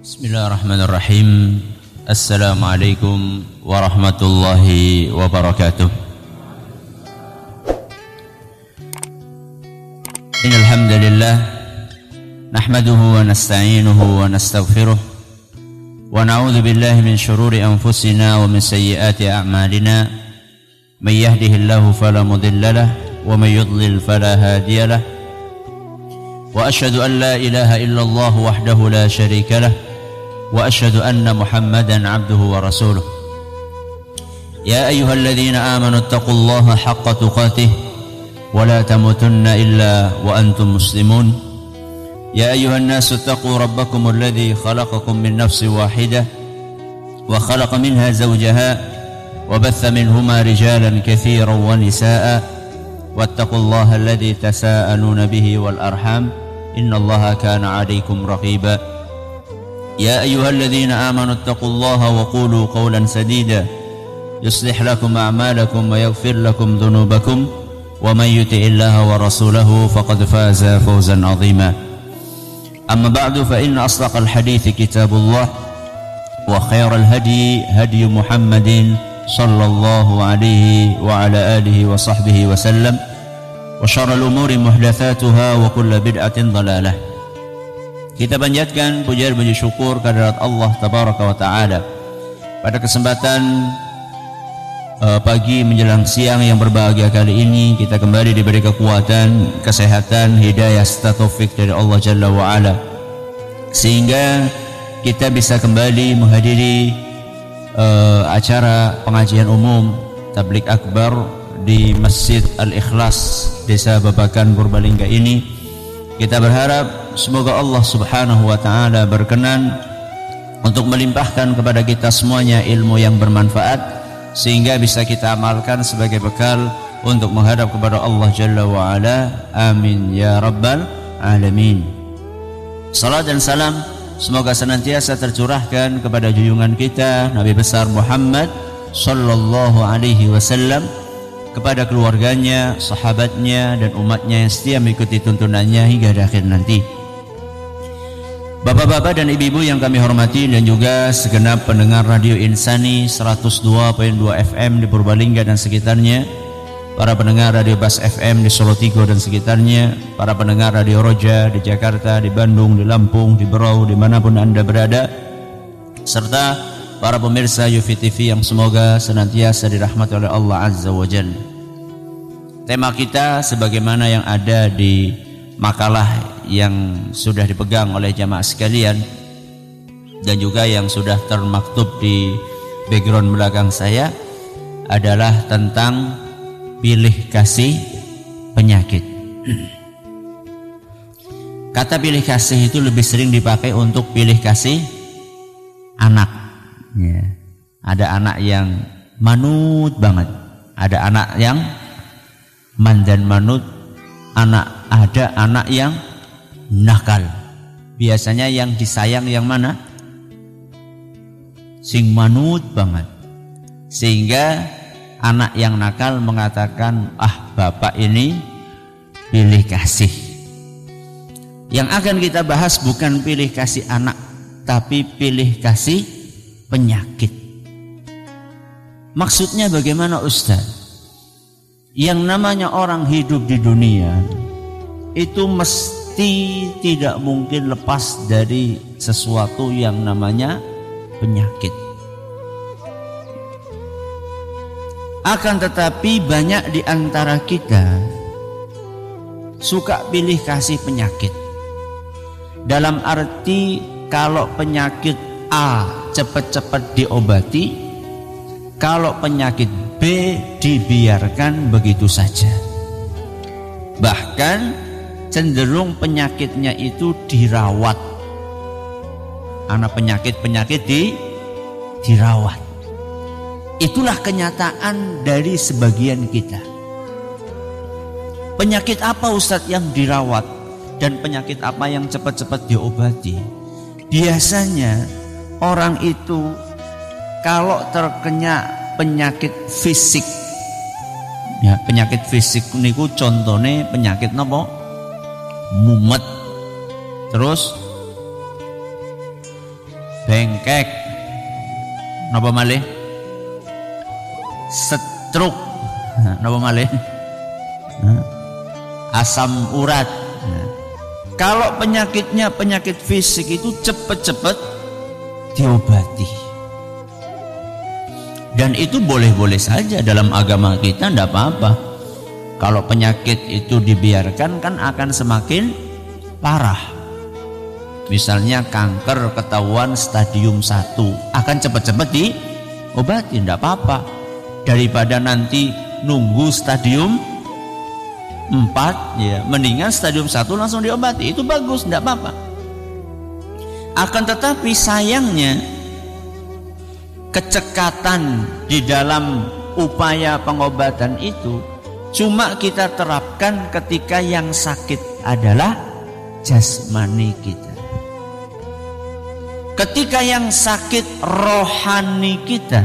Bismillahirrahmanirrahim. Assalamualaikum warahmatullahi wabarakatuh. Innal hamdalillah nahmaduhu wa nasta'inuhu wa nastaghfiruh wa na'udzu billahi min shururi anfusina wa min sayyiati a'malina. May yahdihillahu fala mudilla lahu wa may yudlil fala hadiya lahu. Wa asyhadu an la ilaha illallah wahdahu la syarika lahu wa asyhadu anna Muhammadan abduhu wa rasuluh. Ya ayyuhalladzina amanu taqullaha haqqa tuqatih wa la tamutunna illa wa antum muslimun. Ya ayyuhan nasu taqu rabbakum alladzi khalaqakum min nafsin wahidah wa khalaqa minha zawjaha wa batha minhuma rijalan katsiran wa nisaa'a wattaqullaha alladzi tasaaluna bihi wal arham innallaha kana 'alaykum raqiba. يا أيها الذين آمنوا اتقوا الله وقولوا قولا سديدا يصلح لكم أعمالكم ويغفر لكم ذنوبكم ومن يطع الله ورسوله فقد فاز فوزا عظيما. أما بعد فإن أصدق الحديث كتاب الله وخير الهدي هدي محمد صلى الله عليه وعلى آله وصحبه وسلم وشر الأمور محدثاتها وكل بدعة ضلالة. Kita panjatkan puja dan puji syukur kehadirat Allah Tabaraka wa Ta'ala. Pada kesempatan pagi menjelang siang yang berbahagia kali ini, kita kembali diberi kekuatan, kesehatan, hidayah serta taufik dari Allah Jalla wa Ala, sehingga kita bisa kembali menghadiri acara pengajian umum Tabligh Akbar di Masjid Al-Ikhlas Desa Babakan Purbalingga ini. Kita berharap semoga Allah Subhanahu wa Ta'ala berkenan untuk melimpahkan kepada kita semuanya ilmu yang bermanfaat, sehingga bisa kita amalkan sebagai bekal untuk menghadap kepada Allah Jalla wa Ala. Amin ya rabbal alamin. Salat dan salam semoga senantiasa tercurahkan kepada junjungan kita Nabi besar Muhammad sallallahu alaihi wasallam, kepada keluarganya, sahabatnya, dan umatnya yang setia mengikuti tuntunannya hingga akhir nanti. Bapak-bapak dan ibu-ibu yang kami hormati, dan juga segenap pendengar Radio Insani 102.2 FM di Purbalingga dan sekitarnya, para pendengar Radio Bas FM di Solo Tigo dan sekitarnya, para pendengar Radio Roja di Jakarta, di Bandung, di Lampung, di Berau, dimanapun Anda berada, serta para pemirsa UFI TV yang semoga senantiasa dirahmati oleh Allah Azza wa Jalla. Tema kita sebagaimana yang ada di makalah yang sudah dipegang oleh jamaah sekalian dan juga yang sudah termaktub di background belakang saya adalah tentang pilih kasih penyakit. Kata pilih kasih itu lebih sering dipakai untuk pilih kasih anak. Ya. Ada anak yang manut banget, ada anak yang mandan manut, ada anak yang nakal. Biasanya yang disayang yang mana? Sing manut banget. Sehingga anak yang nakal mengatakan, bapak ini pilih kasih. Yang akan kita bahas bukan pilih kasih anak, tapi pilih kasih penyakit. Maksudnya bagaimana Ustaz? Yang namanya orang hidup di dunia itu mesti tidak mungkin lepas dari sesuatu yang namanya penyakit. Akan tetapi banyak di antara kita suka pilih kasih penyakit. Dalam arti kalau penyakit A cepat-cepat diobati, kalau penyakit B dibiarkan begitu saja. Bahkan cenderung penyakitnya itu dirawat. Anak penyakit-penyakit dirawat. Itulah kenyataan dari sebagian kita. Penyakit apa Ustadz yang dirawat dan penyakit apa yang cepat-cepat diobati? Biasanya orang itu kalau terkena penyakit fisik, ya penyakit fisik niku contohnya penyakit napa? Mumet, terus bengkek, napa malih? Stroke, napa malih? Asam urat. Kalau penyakitnya penyakit fisik itu cepet-cepet diobati. Dan itu boleh-boleh saja dalam agama kita, tidak apa-apa. Kalau penyakit itu dibiarkan kan akan semakin parah. Misalnya kanker ketahuan stadium 1, akan cepat-cepat diobati, tidak apa-apa. Daripada nanti nunggu stadium 4, ya mendingan stadium 1 langsung diobati, itu bagus, tidak apa-apa. Akan tetapi sayangnya kecekatan di dalam upaya pengobatan itu cuma kita terapkan ketika yang sakit adalah jasmani kita. Ketika yang sakit rohani kita,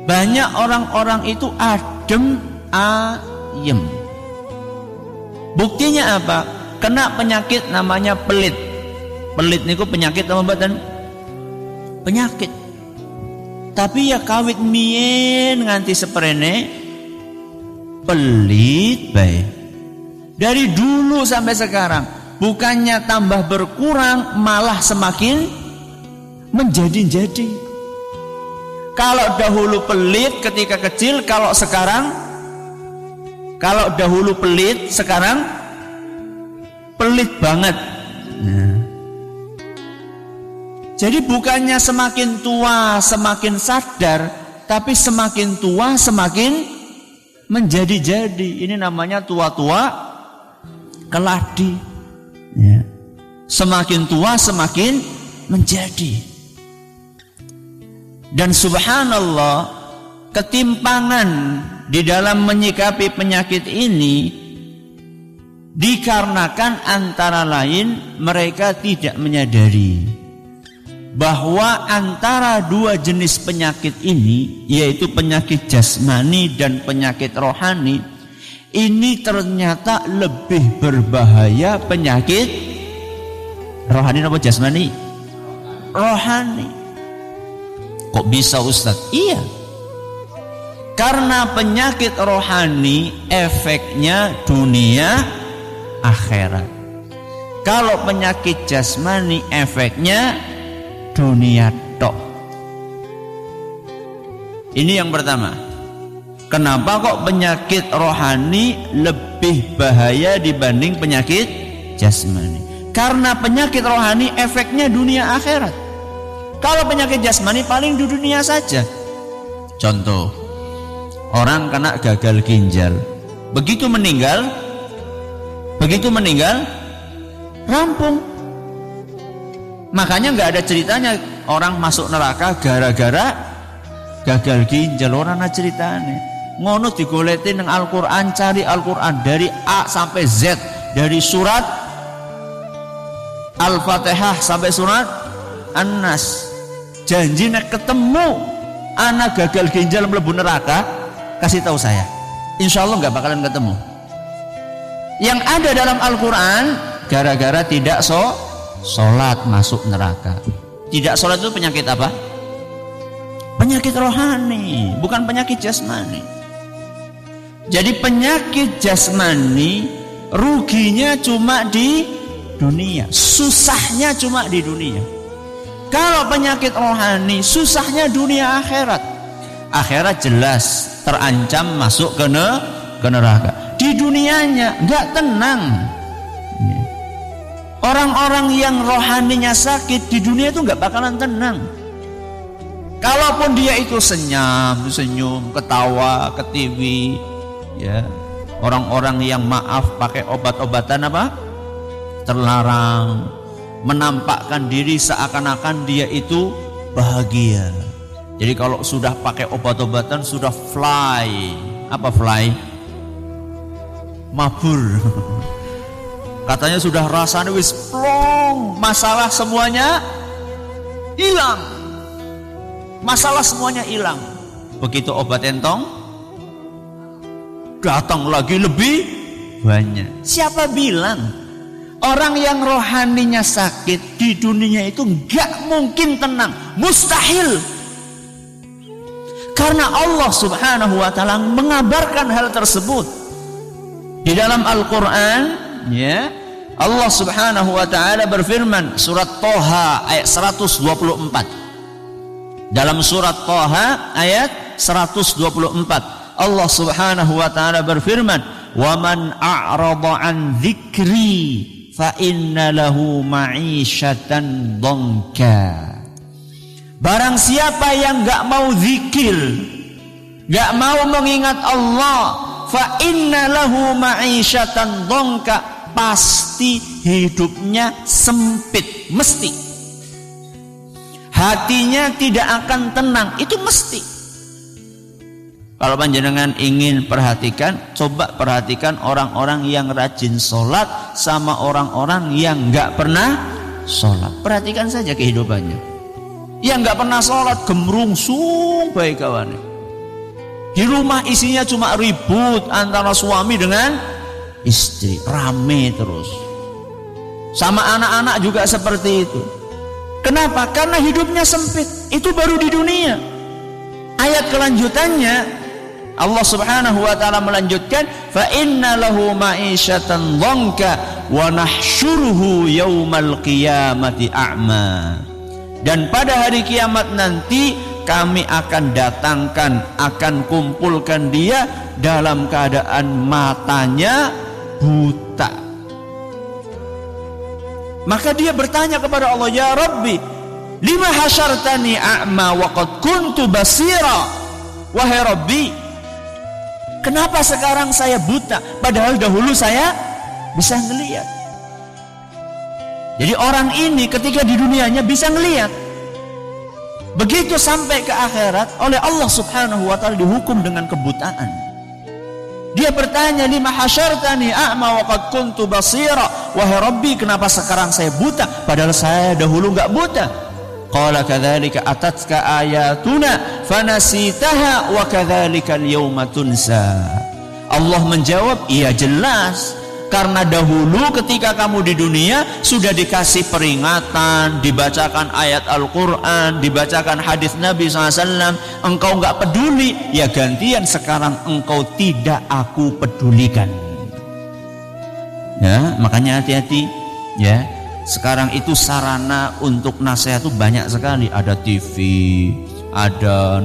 banyak orang-orang itu adem ayem. Buktinya apa? Kena penyakit namanya pelit. Pelit niku penyakit apa mboten? Penyakit. Tapi ya kawit mien nganti seprene pelit bae. Dari dulu sampai sekarang bukannya tambah berkurang, malah semakin menjadi-jadi. Kalau dahulu pelit ketika kecil, kalau dahulu pelit, sekarang pelit banget. Jadi bukannya semakin tua semakin sadar, tapi semakin tua semakin menjadi-jadi. Ini namanya tua-tua keladi. Ya. Semakin tua semakin menjadi. Dan subhanallah, ketimpangan di dalam menyikapi penyakit ini dikarenakan antara lain mereka tidak menyadari bahwa antara dua jenis penyakit ini, yaitu penyakit jasmani dan penyakit rohani, ini ternyata lebih berbahaya penyakit rohani atau jasmani? Rohani. Kok bisa Ustaz? Iya. Karena penyakit rohani efeknya dunia akhirat. Kalau penyakit jasmani efeknya dunia tok. Ini yang pertama. Kenapa kok penyakit rohani lebih bahaya dibanding penyakit jasmani? Karena penyakit rohani efeknya dunia akhirat. Kalau penyakit jasmani paling di dunia saja. Contoh, orang kena gagal ginjal, begitu meninggal rampung. Makanya nggak ada ceritanya orang masuk neraka gara-gara gagal ginjal. Orang ada ceritanya. Ngono digoletin nang Al-Quran, cari Al-Quran dari A sampai Z, dari surat Al-Fatihah sampai surat An-Nas. Janji nek ketemu anak gagal ginjal mlebu neraka, kasih tahu saya. Insya Allah nggak bakalan ketemu. Yang ada dalam Al-Quran, gara-gara tidak sholat masuk neraka. Tidak sholat itu penyakit apa? Penyakit rohani, bukan penyakit jasmani. Jadi penyakit jasmani ruginya cuma di dunia, susahnya cuma di dunia. Kalau penyakit rohani susahnya dunia akhirat. Akhirat jelas terancam masuk ke neraka. Di dunianya nggak tenang. Orang-orang yang rohaninya sakit di dunia itu nggak bakalan tenang. Kalaupun dia itu senyum, ketawa, ketiwi, ya. Orang-orang yang maaf pakai obat-obatan apa? Terlarang, menampakkan diri seakan-akan dia itu bahagia. Jadi kalau sudah pakai obat-obatan sudah fly. Apa fly? Mabur. Katanya sudah rasanya wis plong, masalah semuanya hilang. Masalah semuanya hilang. Begitu obat entong datang lagi lebih banyak. Siapa bilang Orang yang rohaninya sakit di dunia itu gak mungkin tenang, mustahil. Karena Allah Subhanahu wa taala mengabarkan hal tersebut di dalam Al-Qur'an, ya. Allah Subhanahu wa taala berfirman surat Thaha ayat 124. Dalam surat Thaha ayat 124, Allah Subhanahu wa taala berfirman, "Wa man a'rada 'an dzikri fa inna lahu ma'isyatan dhanka." Barang siapa yang enggak mau zikir, enggak mau mengingat Allah, fa inna lahu ma'isyatan dhanka, pasti hidupnya sempit, mesti. Hatinya tidak akan tenang, itu mesti. Kalau panjenengan ingin perhatikan, coba perhatikan orang-orang yang rajin sholat sama orang-orang yang nggak pernah sholat. Perhatikan saja kehidupannya. Yang nggak pernah sholat gemrungsung baik kawannya. Di rumah isinya cuma ribut antara suami dengan istri, rame terus. Sama anak-anak juga seperti itu. Kenapa? Karena hidupnya sempit. Itu baru di dunia. Ayat kelanjutannya Allah Subhanahu wa taala melanjutkan, fa inna lahu ma'isyatan dhanka wa nahsyuruhu yaumal qiyamati a'ma. Dan pada hari kiamat nanti kami akan datangkan, akan kumpulkan dia dalam keadaan matanya buta. Maka dia bertanya kepada Allah, ya Rabbi, lima hasyartani a'ma wa qad kuntu basira. Wahai Rabbi, kenapa sekarang saya buta padahal dahulu saya bisa ngelihat? Jadi orang ini ketika di dunianya bisa ngelihat, begitu sampai ke akhirat oleh Allah Subhanahu wa taala dihukum dengan kebutaan. Dia bertanya, lima hasyartani a'ma wa qad kuntu basira. Wahai Rabbi, kenapa sekarang saya buta padahal saya dahulu enggak buta? Qala kadzalika atatka ayatuna fanasitaha wa kadzalika al-yauma tunsa. Allah menjawab, iya jelas, karena dahulu ketika kamu di dunia sudah dikasih peringatan, dibacakan ayat Al-Quran, dibacakan hadis Nabi SAW, engkau enggak peduli, ya gantian sekarang engkau tidak aku pedulikan. Ya, makanya hati-hati, ya. Sekarang itu sarana untuk nasihat itu banyak sekali. Ada TV, ada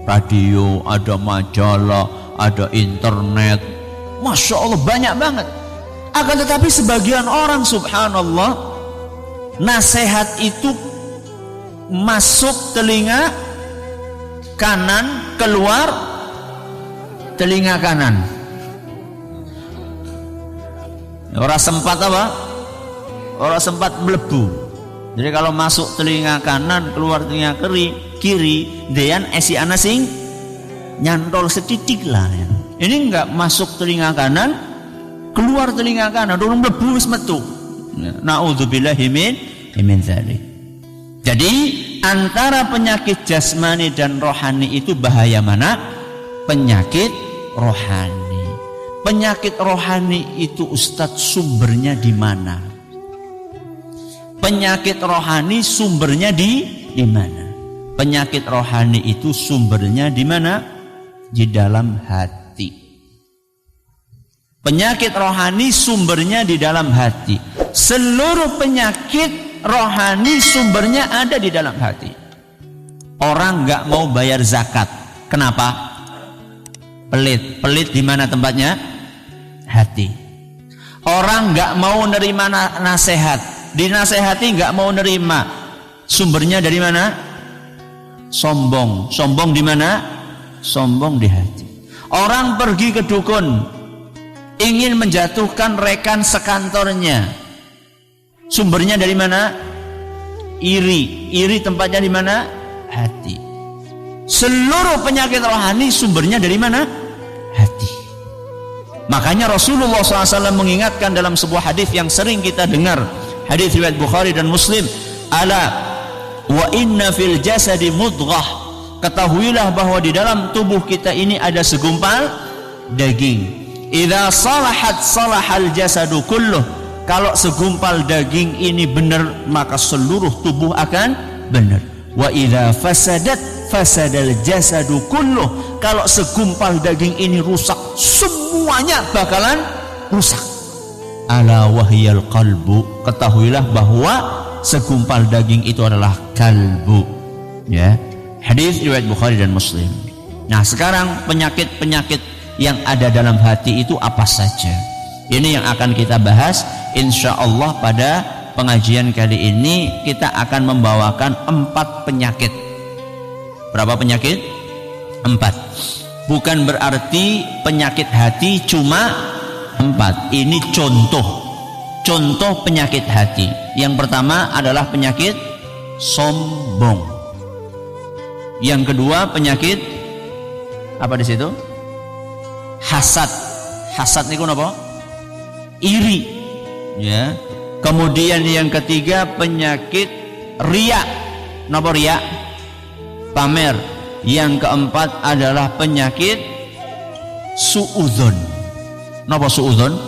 radio, ada majalah, ada internet. Masya Allah banyak banget. Akan tetapi sebagian orang subhanallah, nasihat itu masuk telinga kanan, keluar telinga kanan. Orang sempat apa? Orang sempat melebu. Jadi kalau masuk telinga kanan, keluar telinga kiri, dean esi anasing nyantol setitik lah ya. Ini enggak masuk telinga kanan, keluar telinga kanan, dorong melebu wis metu. Nauzubillahi min dzalik. Jadi antara penyakit jasmani dan rohani itu bahaya mana? Penyakit rohani. Penyakit rohani itu Ustadz sumbernya di mana? Penyakit rohani sumbernya di mana? Penyakit rohani itu sumbernya di mana? Di dalam hati. Penyakit rohani sumbernya di dalam hati. Seluruh penyakit rohani sumbernya ada di dalam hati. Orang nggak mau bayar zakat. Kenapa? Pelit. Pelit di mana tempatnya? Hati. Orang nggak mau nerima nasihat. Dinasehati nggak mau nerima, sumbernya dari mana? Sombong. Sombong di mana? Sombong di hati. Orang pergi ke dukun, ingin menjatuhkan rekan sekantornya, sumbernya dari mana? Iri. Iri tempatnya di mana? Hati. Seluruh penyakit rohani sumbernya dari mana? Hati. Makanya Rasulullah SAW mengingatkan dalam sebuah hadis yang sering kita dengar, hadis riwayat Bukhari dan Muslim, ala wa inna fil jasadi mudghah, ketahuilah bahwa di dalam tubuh kita ini ada segumpal daging. Idza salahat salahal jasadu kulluh, Kalau segumpal daging ini benar, maka seluruh tubuh akan benar. Wa idza fasadat fasadal jasadu kulluh. Kalau segumpal daging ini rusak, semuanya bakalan rusak. Ala wahyal qalbu. Ketahuilah bahwa segumpal daging itu adalah kalbu. Ya. Hadis riwayat Bukhari dan Muslim. Nah, sekarang penyakit-penyakit yang ada dalam hati itu apa saja? Ini yang akan kita bahas insyaallah pada pengajian kali ini. Kita akan membawakan 4 penyakit. Berapa penyakit? 4. Bukan berarti penyakit hati cuma 4. Ini contoh penyakit hati. Yang pertama adalah penyakit sombong. Yang kedua penyakit apa di situ? Hasad. Hasad niku napa? Iri, ya. Kemudian yang ketiga penyakit riya. Napa riya? Pamer. Yang keempat adalah penyakit suudzon. Napa suudzon?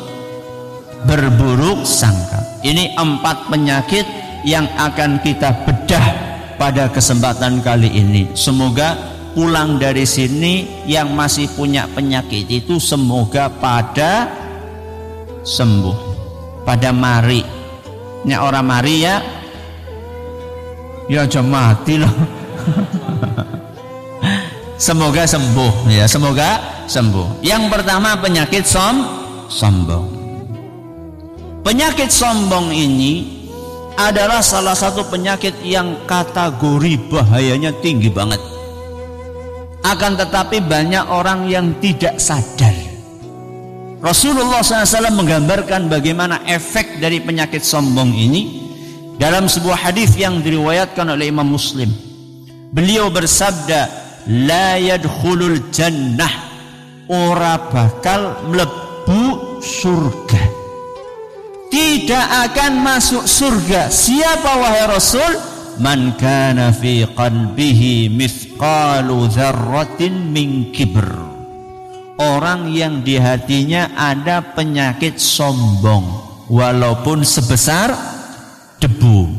Berburuk sangka. Ini 4 penyakit yang akan kita bedah pada kesempatan kali ini. Semoga pulang dari sini yang masih punya penyakit itu semoga pada sembuh, pada mari. Nek orang mari ya aja mati loh. Semoga sembuh ya, semoga sembuh. Yang pertama penyakit sombong. Penyakit sombong ini adalah salah satu penyakit yang kategori bahayanya tinggi banget. Akan tetapi banyak orang yang tidak sadar. Rasulullah SAW menggambarkan bagaimana efek dari penyakit sombong ini dalam sebuah hadis yang diriwayatkan oleh Imam Muslim. Beliau bersabda, la yadkhulul jannah, ora bakal mlebu surga, tidak akan masuk surga. Siapa wahai Rasul? Man kana fi qalbihi mithqalu dzarratin min kibr. Orang yang di hatinya ada penyakit sombong, walaupun sebesar debu.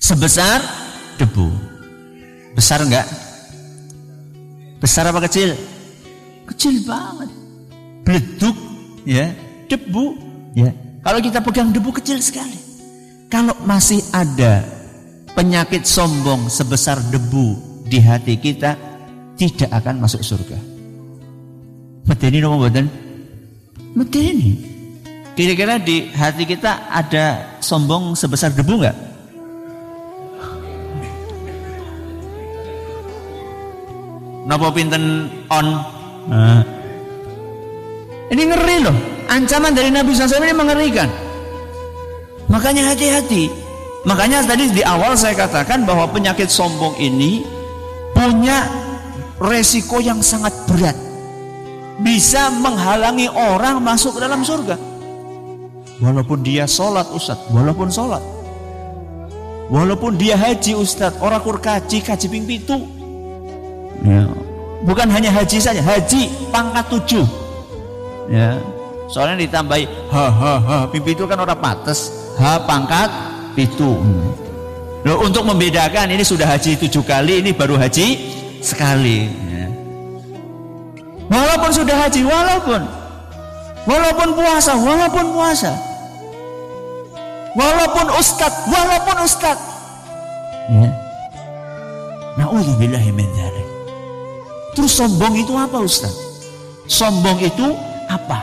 Sebesar debu. Besar enggak? Besar apa kecil? Kecil banget. Bleduk ya, debu ya. Kalau kita pegang debu kecil sekali. Kalau masih ada penyakit sombong sebesar debu di hati kita, tidak akan masuk surga. Medeni nopo mboten? Medeni. Kira-kira di hati kita ada sombong sebesar debu enggak? Napa pinten on? Nah. Ini ngeri loh. Ancaman dari Nabi SAW ini mengerikan. Makanya hati-hati. Makanya tadi di awal saya katakan bahwa penyakit sombong ini punya resiko yang sangat berat. Bisa menghalangi orang masuk ke dalam surga. Walaupun dia sholat Ustaz, walaupun sholat, walaupun dia haji Ustaz, orang kur kaji ping 7 ya. Bukan hanya haji saja, haji pangkat 7 ya. Soalnya ditambahi ping 7 kan orang pates, pangkat 7 Loh, untuk membedakan ini sudah haji 7 kali, ini baru haji sekali ya. Walaupun sudah haji, walaupun puasa, walaupun ustad ya. Na'udzubillahi min dzalik. Terus sombong itu apa Ustaz? Sombong itu apa?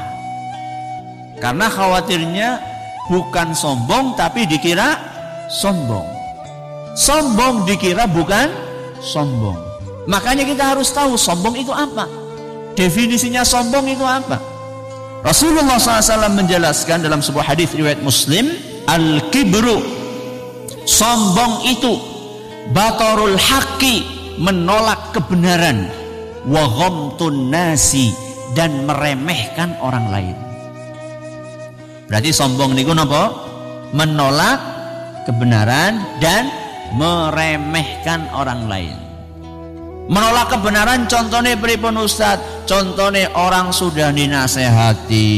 Karena khawatirnya bukan sombong tapi dikira sombong. Sombong dikira bukan sombong. Makanya kita harus tahu sombong itu apa. Definisinya sombong itu apa? Rasulullah SAW menjelaskan dalam sebuah hadis riwayat Muslim, al-kibru, sombong itu batarul haqqi, menolak kebenaran, wa ghamtun nasi, dan meremehkan orang lain. Berarti sombong niku napa? Menolak kebenaran dan meremehkan orang lain. Menolak kebenaran contohnya pripun Ustaz? Contohnya orang sudah dinasehati,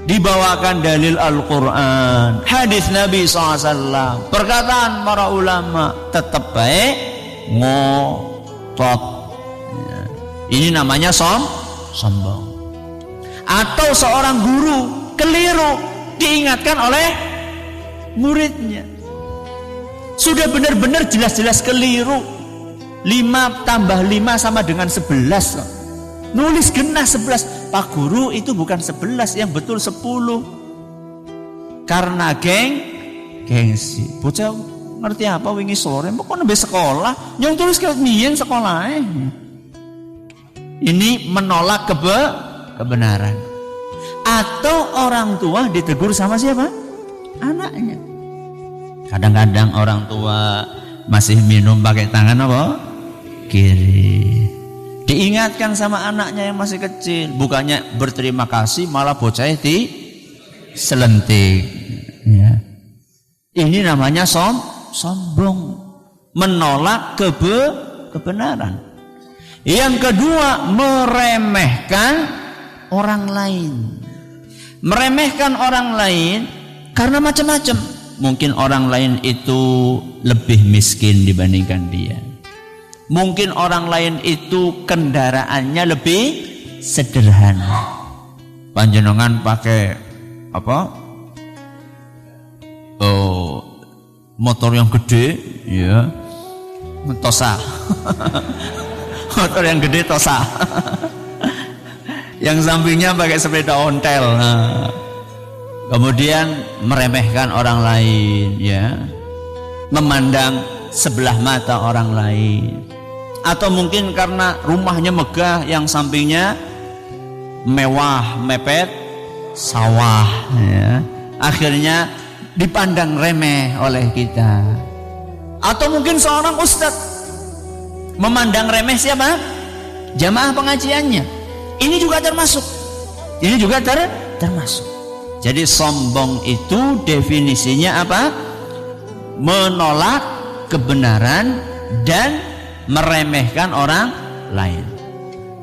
dibawakan dalil Al-Quran, hadis Nabi SAW, perkataan para ulama, tetap baik ngotot. Ya. Ini namanya sombong. Atau seorang guru keliru diingatkan oleh muridnya, sudah benar-benar jelas-jelas keliru. 5 tambah 5 sama dengan 11 loh. Nulis genah 11. Pak guru, itu bukan 11, yang betul 10. Karena gengsi. Bocah ngerti apa wingi sore kok nembe sekolah nyong tulis ke mien sekolah. Ini menolak kebenaran. Atau orang tua ditegur sama siapa? Anaknya. Kadang-kadang orang tua masih minum pakai tangan apa? Kiri. Diingatkan sama anaknya yang masih kecil, bukannya berterima kasih malah bocah selentik. Ya. Ini namanya sombong, menolak kebenaran. Yang kedua, meremehkan orang lain. Meremehkan orang lain karena macam-macam. Mungkin orang lain itu lebih miskin dibandingkan dia. Mungkin orang lain itu kendaraannya lebih sederhana. Panjenengan pakai apa? Oh, motor yang gede, ya, Tosa. Motor yang gede Tosa. Yang sampingnya pakai sepeda ontel. Nah, kemudian meremehkan orang lain, ya, memandang sebelah mata orang lain. Atau mungkin karena rumahnya megah, yang sampingnya mewah, mepet sawah, ya. Akhirnya dipandang remeh oleh kita. Atau mungkin seorang ustadz memandang remeh siapa? Jamaah pengajiannya. Ini juga termasuk. Ini juga termasuk. Jadi sombong itu definisinya apa? Menolak kebenaran dan meremehkan orang lain.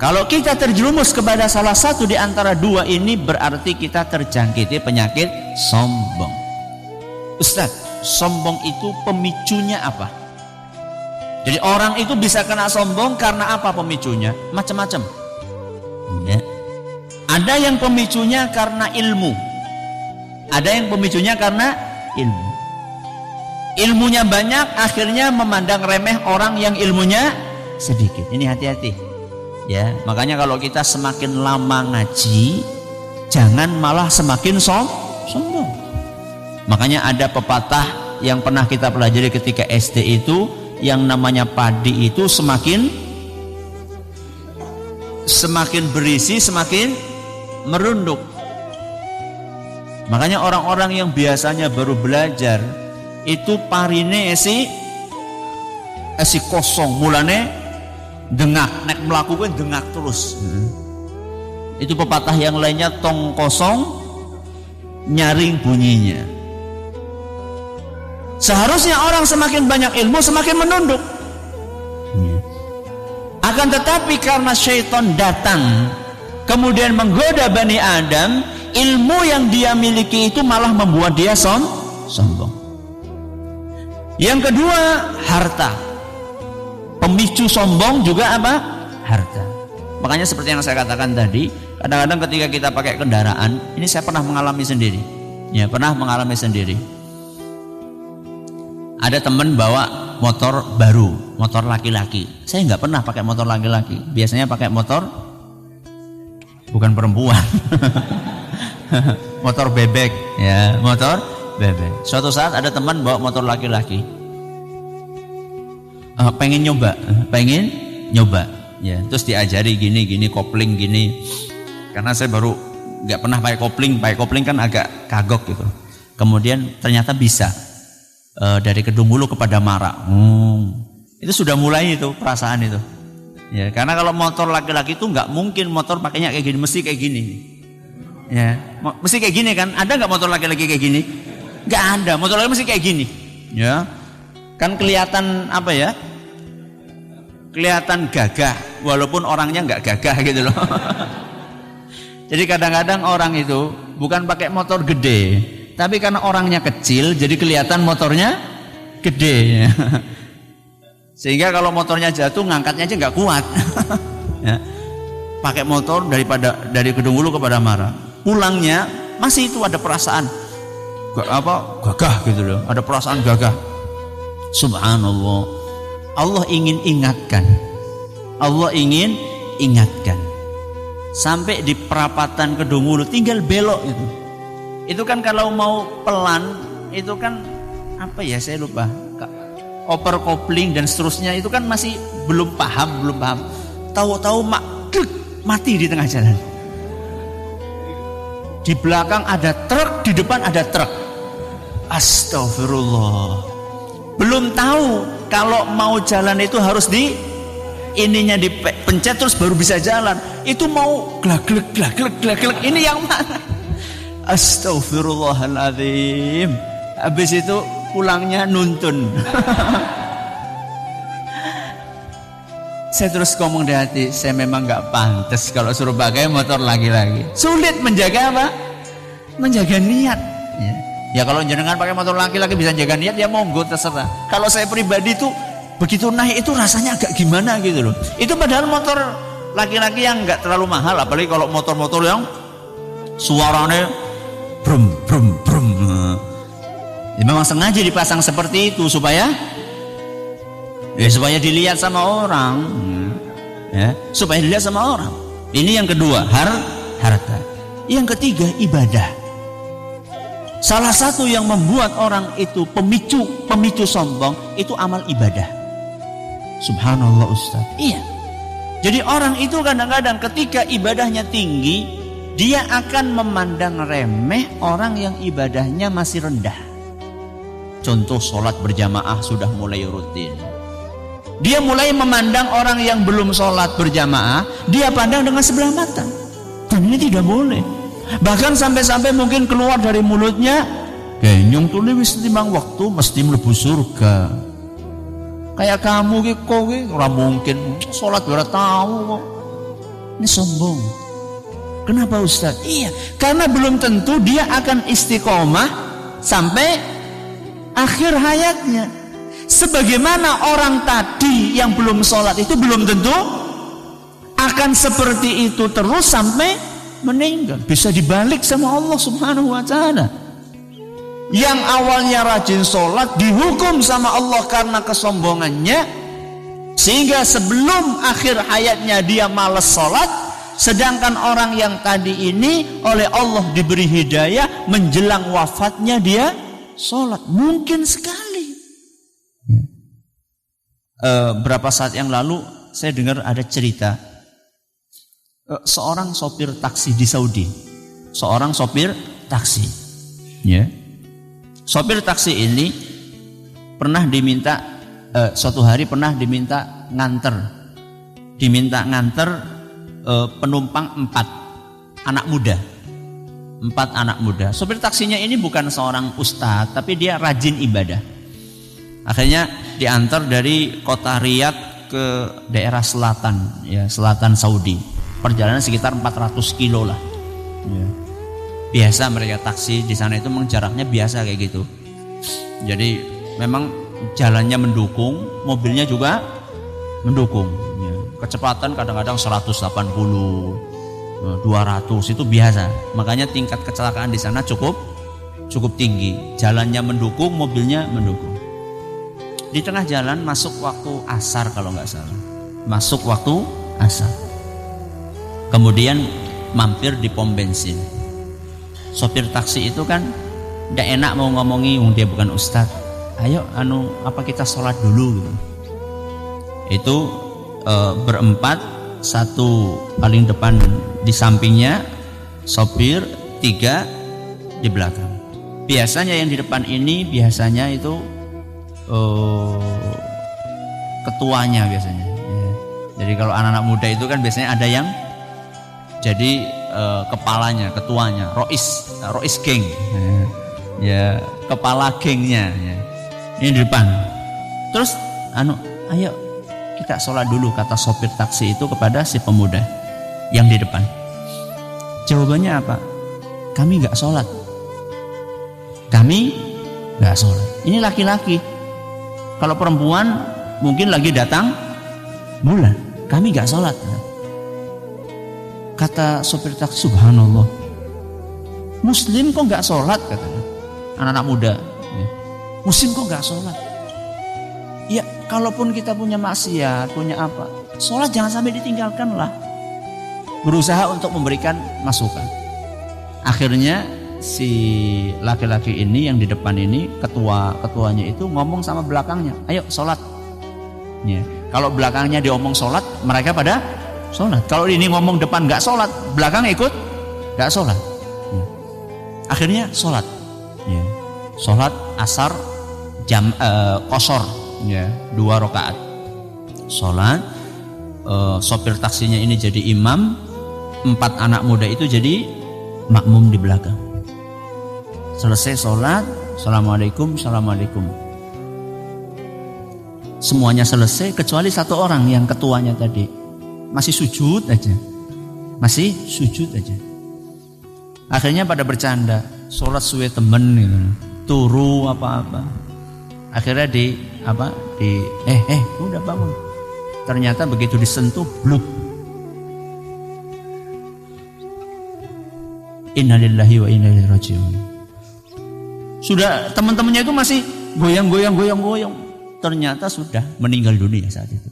Kalau kita terjerumus kepada salah satu di antara dua ini, berarti kita terjangkiti penyakit sombong. Ustaz, sombong itu pemicunya apa? Jadi orang itu bisa kena sombong karena apa pemicunya? Macam-macam. Ya. Ada yang pemicunya karena ilmu. Ada yang pemicunya karena ilmu. Ilmunya banyak, akhirnya memandang remeh orang yang ilmunya sedikit. Ini hati-hati, ya. Makanya kalau kita semakin lama ngaji, jangan malah semakin sombong. Makanya ada pepatah yang pernah kita pelajari ketika SD itu, yang namanya padi itu semakin berisi semakin merunduk. Makanya orang-orang yang biasanya baru belajar itu parine esi kosong, mulane dengak, nek melakukan dengak terus. Itu pepatah yang lainnya, tong kosong nyaring bunyinya. Seharusnya orang semakin banyak ilmu semakin menunduk. Akan tetapi karena syaitan datang kemudian menggoda Bani Adam, ilmu yang dia miliki itu malah membuat dia sombong. Yang kedua, harta. Pemicu sombong juga apa? Harta. Makanya seperti yang saya katakan tadi, kadang-kadang ketika kita pakai kendaraan, ini saya pernah mengalami sendiri. Ya, pernah mengalami sendiri. Ada teman bawa motor baru, motor laki-laki. Saya nggak pernah pakai motor laki-laki. Biasanya pakai motor bukan perempuan. Motor bebek, ya, motor bebek. Suatu saat ada teman bawa motor laki-laki, pengen nyoba, ya. Terus diajari gini, kopling gini. Karena saya baru nggak pernah pakai kopling kan agak kagok gitu. Kemudian ternyata bisa, dari Kedung Mulu kepada Marak. Itu sudah mulai itu perasaan itu. Ya, karena kalau motor laki-laki itu nggak mungkin motor pakainya kayak gini, mesti kayak gini. Ya, mesti kayak gini kan? Ada nggak motor laki-laki kayak gini? Nggak ada, motor laki mesti kayak gini. Ya, kan kelihatan apa ya? Kelihatan gagah, walaupun orangnya nggak gagah gitu loh. Jadi kadang-kadang orang itu bukan pakai motor gede, tapi karena orangnya kecil jadi kelihatan motornya gede. Sehingga kalau motornya jatuh ngangkatnya aja nggak kuat. Ya. Pakai motor dari Kedung Wulu ke Padamara. Pulangnya masih itu ada perasaan gagah gitu loh, ada perasaan gagah. Subhanallah. Allah ingin ingatkan. Sampai di perapatan Kedung Wulu tinggal belok itu. Itu kan kalau mau pelan itu kan apa ya, saya lupa. Overcopling dan seterusnya itu kan masih belum paham. Tahu-tahu mati di tengah jalan. Di belakang ada truk, di depan ada truk. Astagfirullah. Belum tahu kalau mau jalan itu harus dipencet terus baru bisa jalan. Itu mau glak-glek. Ini yang mana? Astagfirullahaladzim. Habis itu pulangnya nuntun. Saya terus ngomong di hati, saya memang gak pantas kalau suruh pakai motor laki-laki. Sulit menjaga apa? Menjaga niat. Ya kalau jenengan pakai motor laki-laki bisa jaga niat, ya monggo terserah. Kalau saya pribadi tuh begitu naik itu rasanya agak gimana gitu loh. Itu padahal motor laki-laki yang gak terlalu mahal, apalagi kalau motor-motor yang suaranya brum. Ya, memang sengaja dipasang seperti itu supaya dilihat sama orang. Ya, supaya dilihat sama orang. Ini yang kedua, harta. Yang ketiga, ibadah. Salah satu yang membuat orang itu pemicu sombong itu amal ibadah. Subhanallah Ustaz. Iya. Jadi orang itu kadang-kadang ketika ibadahnya tinggi, dia akan memandang remeh orang yang ibadahnya masih rendah. Contoh sholat berjamaah sudah mulai rutin. Dia mulai memandang orang yang belum sholat berjamaah, dia pandang dengan sebelah mata. Dan ini tidak boleh. Bahkan sampai-sampai mungkin keluar dari mulutnya, "Genyong tuli wis timbang waktu mesti mlebu surga." Kayak kamu kok ora mungkin sholat ora tahu kok. Ini sombong. Kenapa Ustaz? Iya, karena belum tentu dia akan istiqomah sampai akhir hayatnya. Sebagaimana orang tadi yang belum sholat itu belum tentu akan seperti itu terus sampai meninggal. Bisa dibalik sama Allah Subhanahu wa ta'ala. Yang awalnya rajin sholat dihukum sama Allah karena kesombongannya, sehingga sebelum akhir hayatnya dia malas sholat. Sedangkan orang yang tadi ini oleh Allah diberi hidayah, menjelang wafatnya dia sholat. Mungkin sekali. Berapa saat yang lalu saya dengar ada cerita seorang sopir taksi di Saudi. Seorang sopir taksi, ya. Sopir taksi ini pernah diminta suatu hari pernah diminta nganter penumpang 4 anak muda. Sopir taksinya ini bukan seorang ustadz, tapi dia rajin ibadah. Akhirnya diantar dari kota Riyadh ke daerah selatan, ya, selatan Saudi. Perjalanan sekitar 400 kilo lah. Ya. Biasa mereka taksi di sana itu memang jaraknya biasa kayak gitu. Jadi memang jalannya mendukung, mobilnya juga mendukung. Ya. Kecepatan kadang-kadang 180, 200 itu biasa. Makanya tingkat kecelakaan di sana cukup tinggi. Jalannya mendukung, mobilnya mendukung. Di tengah jalan masuk waktu asar kalau nggak salah. Masuk waktu asar. Kemudian mampir di pom bensin. Sopir taksi itu kan nggak enak mau ngomongi, dia bukan ustadz. Ayo, apa kita sholat dulu gitu. Itu berempat, satu paling depan di sampingnya sopir, 3 di belakang. Biasanya yang di depan ini biasanya itu ketuanya biasanya. Ya. Jadi kalau anak-anak muda itu kan biasanya ada yang jadi kepalanya, ketuanya, rois geng, ya kepala gengnya. Ya. Ini di depan. Terus, ayo kita sholat dulu, kata sopir taksi itu kepada si pemuda yang di depan. Jawabannya apa? kami nggak sholat. Kami nggak sholat. Ini laki-laki. Kalau perempuan mungkin lagi datang bulan, kami nggak sholat. Kata sopir taksi, subhanallah, Muslim kok nggak sholat, katanya. Anak-anak muda, Muslim kok nggak sholat? Ya, kalaupun kita punya maksiat, punya apa, sholat jangan sampai ditinggalkan lah. Berusaha untuk memberikan masukan. Akhirnya si laki-laki ini yang di depan ini, ketuanya itu ngomong sama belakangnya, ayo sholat. Ya. Kalau belakangnya diomong sholat, mereka pada sholat. Kalau ini ngomong depan nggak sholat, belakang ikut nggak sholat. Ya. Akhirnya sholat. Ya. Sholat asar jam qashar, ya, 2 rakaat. Sholat, sopir taksinya ini jadi imam, 4 anak muda itu jadi makmum di belakang. Selesai sholat, assalamualaikum, assalamualaikum. Semuanya selesai kecuali satu orang yang ketuanya tadi masih sujud aja, Akhirnya pada bercanda, sholat suwe temen gitu, turu apa-apa. Akhirnya udah bangun. Ternyata begitu disentuh, bluk. Innalillahi wa inna ilaihi raji'un. Sudah teman-temannya itu masih goyang. Ternyata sudah meninggal dunia saat itu.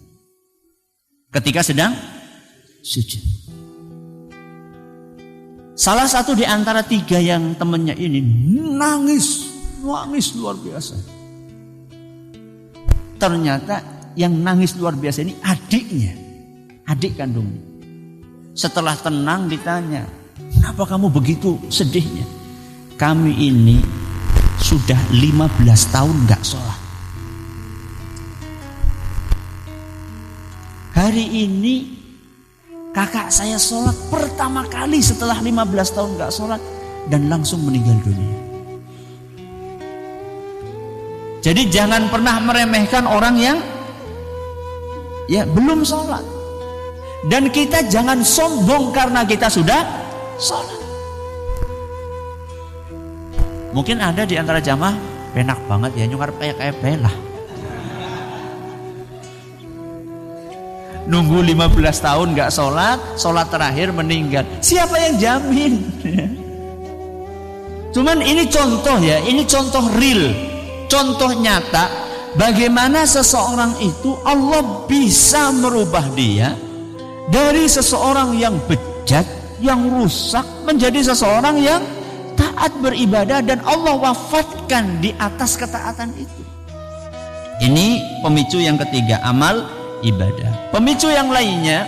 Ketika sedang sujud. Salah satu di antara 3 yang temannya ini nangis luar biasa. Ternyata yang nangis luar biasa ini adiknya, adik kandungnya. Setelah tenang ditanya, kenapa kamu begitu sedihnya? Kami ini sudah 15 tahun gak sholat. Hari ini kakak saya sholat pertama kali setelah 15 tahun gak sholat dan langsung meninggal dunia. Jadi jangan pernah meremehkan orang yang belum sholat. Dan kita jangan sombong karena kita sudah sholat. Mungkin ada di antara jamaah penak banget ya, nyungar kayak belah. Nunggu 15 tahun gak sholat terakhir meninggal. Siapa yang jamin? Cuman ini contoh ya, ini contoh real, contoh nyata bagaimana seseorang itu Allah bisa merubah dia dari seseorang yang bejat, yang rusak menjadi seseorang yang taat beribadah dan Allah wafatkan di atas ketaatan itu. Ini pemicu yang ketiga, amal ibadah. Pemicu yang lainnya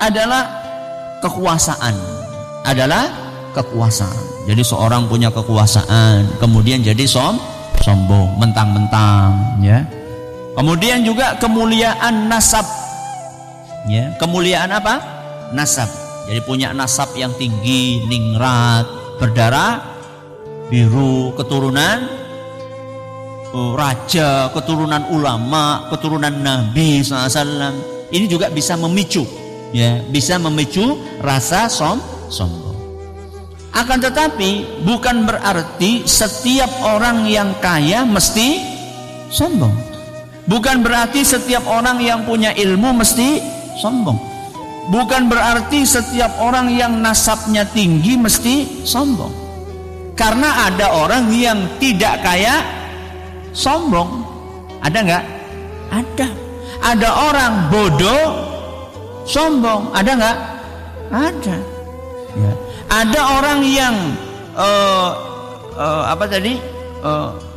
adalah kekuasaan. Jadi seorang punya kekuasaan, kemudian jadi sombong, mentang-mentang ya. Kemudian juga kemuliaan nasab. Ya, kemuliaan apa? Nasab. Jadi punya nasab yang tinggi, ningrat, berdarah biru, keturunan raja, keturunan ulama, keturunan Nabi SAW. Ini juga bisa memicu, bisa memicu rasa sombong. Akan tetapi bukan berarti setiap orang yang kaya mesti sombong. Bukan berarti setiap orang yang punya ilmu mesti sombong. Bukan berarti setiap orang yang nasabnya tinggi mesti sombong. Karena ada orang yang tidak kaya sombong. Ada nggak? Ada. Ada orang bodoh sombong. Ada nggak? Ada. Ya. Ada orang yang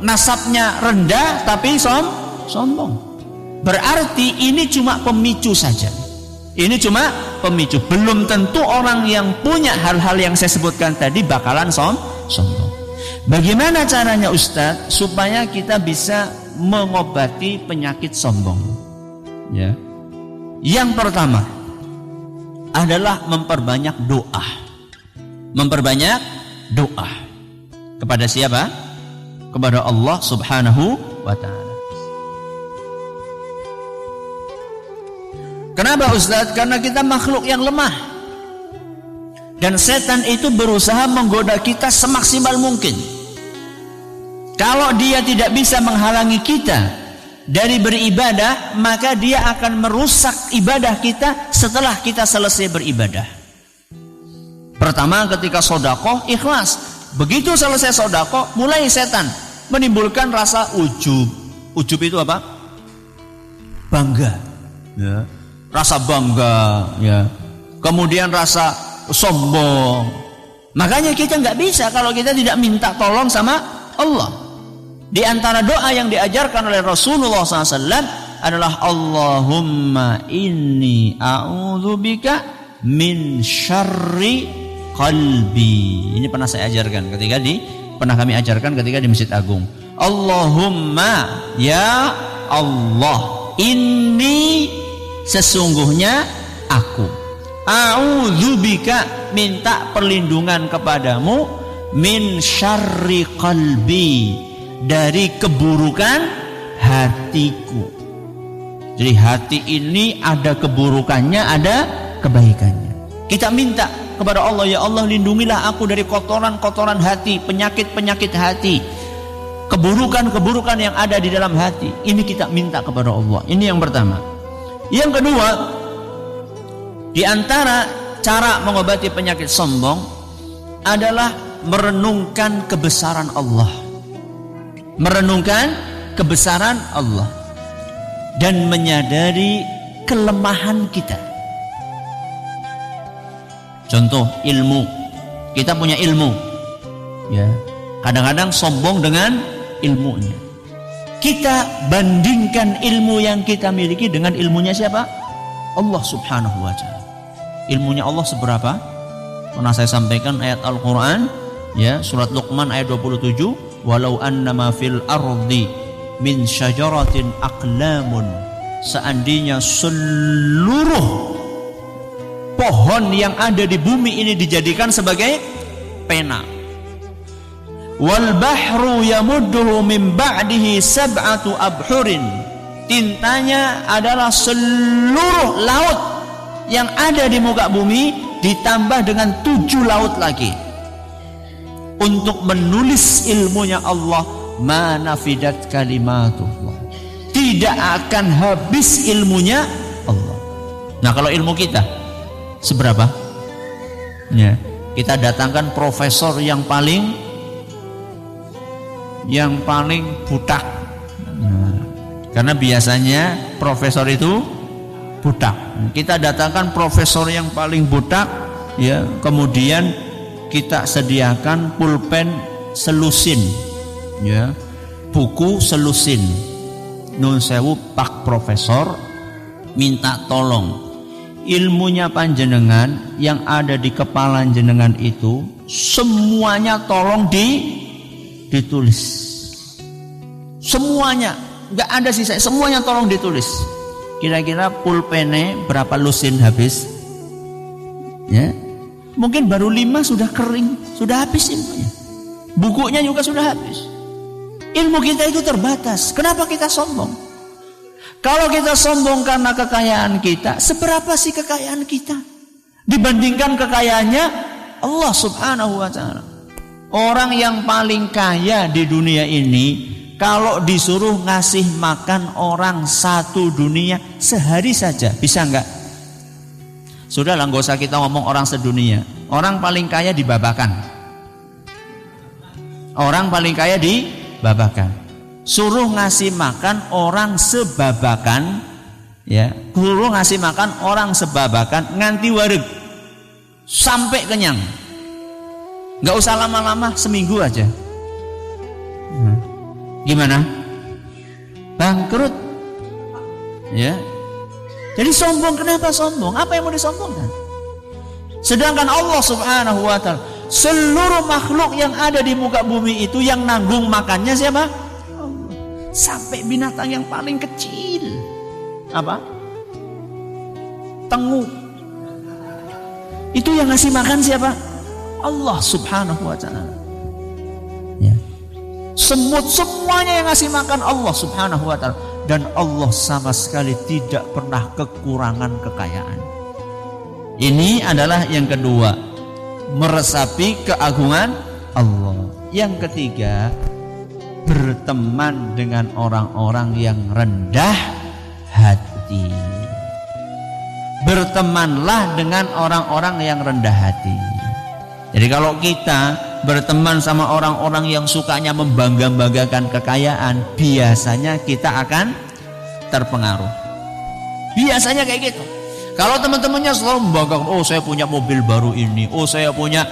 nasabnya rendah tapi sombong. Berarti ini cuma pemicu saja. Ini cuma pemicu. Belum tentu orang yang punya hal-hal yang saya sebutkan tadi bakalan sombong. Bagaimana caranya Ustadz supaya kita bisa mengobati penyakit sombong? Ya. Yang pertama adalah memperbanyak doa. Memperbanyak doa. Kepada siapa? Kepada Allah Subhanahu wa ta'ala. Kenapa Ustadz? Karena kita makhluk yang lemah. Dan setan itu berusaha menggoda kita semaksimal mungkin. Kalau dia tidak bisa menghalangi kita dari beribadah, maka dia akan merusak ibadah kita setelah kita selesai beribadah. Pertama, ketika sedekah ikhlas. Begitu selesai sedekah, mulai setan menimbulkan rasa ujub. Ujub itu apa? Bangga. Ya. Rasa bangga. Ya. Kemudian rasa sombong. Makanya kita nggak bisa kalau kita tidak minta tolong sama Allah. Di antara doa yang diajarkan oleh Rasulullah SAW adalah Allahumma inni a'udzubika min syarri qalbi. Ini pernah saya ajarkan pernah kami ajarkan ketika di Masjid Agung. Allahumma ya Allah, inni sesungguhnya aku, a'udzubika minta perlindungan kepadamu, min syarri qalbi dari keburukan hatiku. Jadi hati ini ada keburukannya, ada kebaikannya. Kita minta kepada Allah, ya Allah lindungilah aku dari kotoran-kotoran hati, penyakit-penyakit hati, keburukan-keburukan yang ada di dalam hati. Ini kita minta kepada Allah. Ini yang pertama. Yang kedua, di antara cara mengobati penyakit sombong adalah merenungkan kebesaran Allah. Merenungkan kebesaran Allah dan menyadari kelemahan kita. Contoh ilmu, kita punya ilmu, ya. Kadang-kadang sombong dengan ilmunya. Kita bandingkan ilmu yang kita miliki dengan ilmunya siapa? Allah Subhanahu wa Ta'ala. Ilmunya Allah seberapa? Pernah saya sampaikan ayat Al-Quran, ya, surat Luqman ayat 27. Walau annama fil ardi min syajaratin aqlamun, seandainya seluruh pohon yang ada di bumi ini dijadikan sebagai pena, wal bahru yamudduhu min ba'dihi sab'atu abhurin, tintanya adalah seluruh laut yang ada di muka bumi ditambah dengan 7 laut lagi. Untuk menulis ilmunya Allah, ma nafidat kalimatullah, tidak akan habis ilmunya Allah. Nah, kalau ilmu kita seberapa? Ya, kita datangkan profesor yang paling butak. Nah, karena biasanya profesor itu butak. Kita datangkan profesor yang paling butak, ya, kemudian kita sediakan pulpen selusin, ya, buku selusin. Nun sewu Pak Profesor, minta tolong ilmunya panjenengan yang ada di kepala jenengan itu semuanya tolong ditulis. Semuanya, nggak ada sisa, semuanya tolong ditulis. Kira-kira pulpennya berapa lusin habis? Ya. Mungkin baru 5 sudah kering, sudah habis ilmunya. Bukunya juga sudah habis. Ilmu kita itu terbatas. Kenapa kita sombong? Kalau kita sombong karena kekayaan kita, seberapa sih kekayaan kita dibandingkan kekayaannya Allah Subhanahu wa Ta'ala? Orang yang paling kaya di dunia ini, kalau disuruh ngasih makan orang satu dunia sehari saja, bisa enggak? Sudahlah, nggak usah kita ngomong orang sedunia. Orang paling kaya di Babakan. Orang paling kaya di Babakan. Suruh ngasih makan orang sebabakan, ya. Suruh ngasih makan orang sebabakan nganti wareg sampai kenyang. Nggak usah lama-lama, seminggu aja. Gimana? Bangkrut, ya. Jadi sombong, kenapa sombong? Apa yang mau disombongkan? Sedangkan Allah Subhanahu wa Ta'ala, seluruh makhluk yang ada di muka bumi itu yang nanggung makannya siapa? Allah. Sampai binatang yang paling kecil, apa? Tengu. Itu yang ngasih makan siapa? Allah Subhanahu wa Ta'ala. Ya. Semut semuanya yang ngasih makan Allah Subhanahu wa Ta'ala. Dan Allah sama sekali tidak pernah kekurangan kekayaan. Ini adalah yang kedua. meresapi keagungan Allah. Yang ketiga, berteman dengan orang-orang yang rendah hati. Bertemanlah dengan orang-orang yang rendah hati. Jadi kalau kita berteman sama orang-orang yang sukanya membangga-banggakan kekayaan, biasanya kita akan terpengaruh. Biasanya kayak gitu. Kalau teman-temannya selalu membanggakan, oh saya punya mobil baru ini, oh saya punya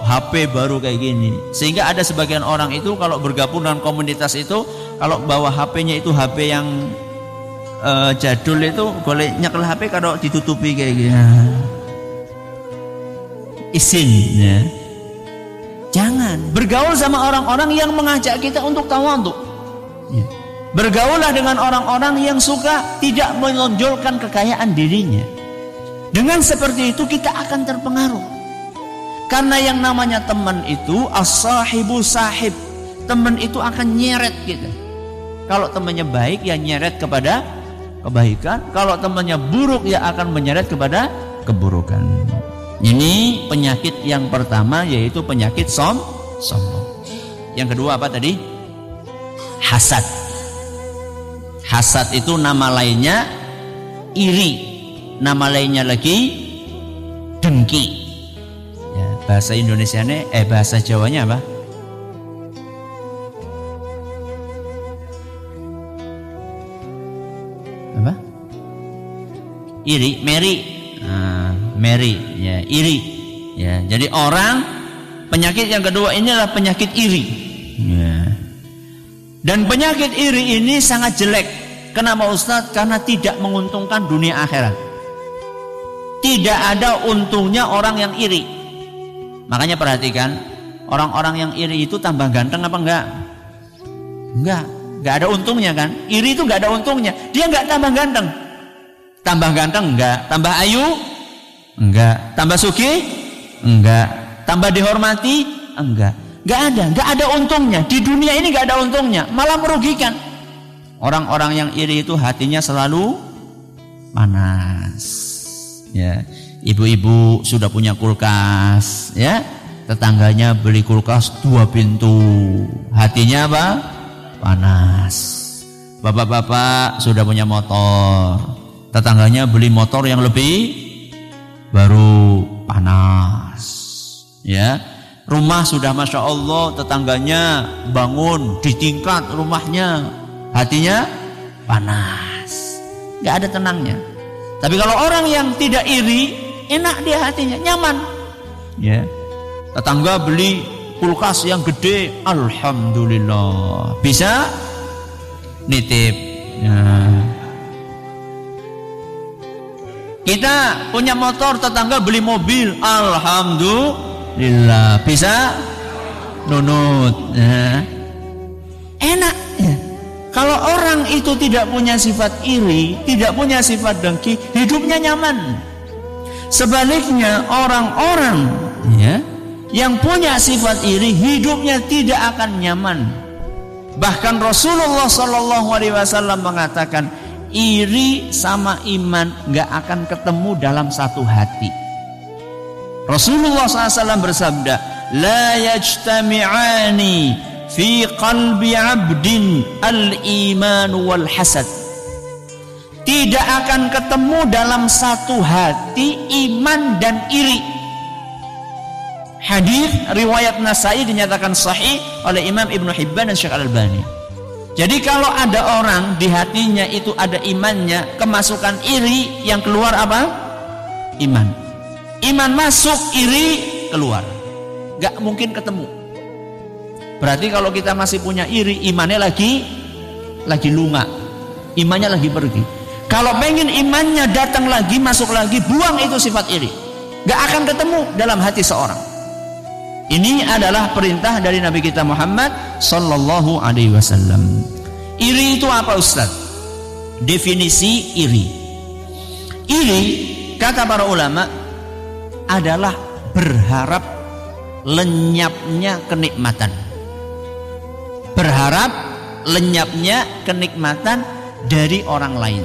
HP baru kayak gini. Sehingga ada sebagian orang itu kalau bergabung dengan komunitas itu, kalau bawa HP-nya itu HP yang jadul itu, boleh nyekel HP kalau ditutupi kayak gini. Izin ya. Jangan bergaul sama orang-orang yang mengajak kita untuk tawadhu. Ya. Bergaullah dengan orang-orang yang suka tidak menonjolkan kekayaan dirinya. Dengan seperti itu kita akan terpengaruh. Karena yang namanya teman itu as-sahibu sahib. Teman itu akan nyeret kita. Kalau temannya baik ya nyeret kepada kebaikan. Kalau temannya buruk ya akan menyeret kepada keburukan. Ini penyakit yang pertama, yaitu penyakit sombong. Yang kedua apa tadi? Hasad. Hasad itu nama lainnya iri. Nama lainnya lagi dengki. Ya, bahasa Indonesianya bahasa Jawanya apa? Apa? Iri, Mary, ya, iri. Ya, jadi orang, penyakit yang kedua ini adalah penyakit iri. Ya. Dan penyakit iri ini sangat jelek. Kenapa Ustaz? Karena tidak menguntungkan dunia akhirat. Tidak ada untungnya orang yang iri. Makanya perhatikan, orang-orang yang iri itu tambah ganteng apa enggak? Enggak ada untungnya kan? Iri itu enggak ada untungnya. Dia enggak tambah ganteng. Tambah ganteng enggak? Tambah ayu? Enggak. Tambah sugih? Enggak. Tambah dihormati? Enggak. Enggak ada untungnya. Di dunia ini enggak ada untungnya, malah merugikan. Orang-orang yang iri itu hatinya selalu panas. Ya, ibu-ibu sudah punya kulkas, ya. Tetangganya beli kulkas 2 pintu. Hatinya apa? Panas. Bapak-bapak sudah punya motor. Tetangganya beli motor yang lebih baru, panas. Ya, rumah sudah masya Allah, tetangganya bangun di tingkat rumahnya, hatinya panas, nggak ada tenangnya. Tapi kalau orang yang tidak iri, enak dia hatinya, nyaman. Ya, tetangga beli kulkas yang gede, alhamdulillah, bisa nitip. Ya. Kita punya motor, tetangga beli mobil, alhamdulillah, bisa nunut. Ya. Enak ya. Kalau orang itu tidak punya sifat iri, tidak punya sifat dengki, hidupnya nyaman. Sebaliknya orang-orang ya, yang punya sifat iri, hidupnya tidak akan nyaman. Bahkan Rasulullah SAW mengatakan, iri sama iman gak akan ketemu dalam satu hati. Rasulullah SAW bersabda, la yajtami'ani fi qalbi abdin al-iman wal hasad. Tidak akan ketemu dalam satu hati iman dan iri. Hadis riwayat Nasai dinyatakan sahih oleh Imam Ibnu Hibban dan Syekh Al-Albani. Jadi kalau ada orang di hatinya itu ada imannya, kemasukan iri, yang keluar apa? Iman. Iman masuk, iri keluar. Gak mungkin ketemu. Berarti kalau kita masih punya iri, imannya lagi lunga, imannya lagi pergi. Kalau pengen imannya datang lagi, masuk lagi, buang itu sifat iri. Gak akan ketemu dalam hati seorang. Ini adalah perintah dari Nabi kita Muhammad sallallahu alaihi wasallam. Iri itu apa Ustaz? Definisi iri. Iri, kata para ulama, adalah berharap lenyapnya kenikmatan. Berharap lenyapnya kenikmatan dari orang lain.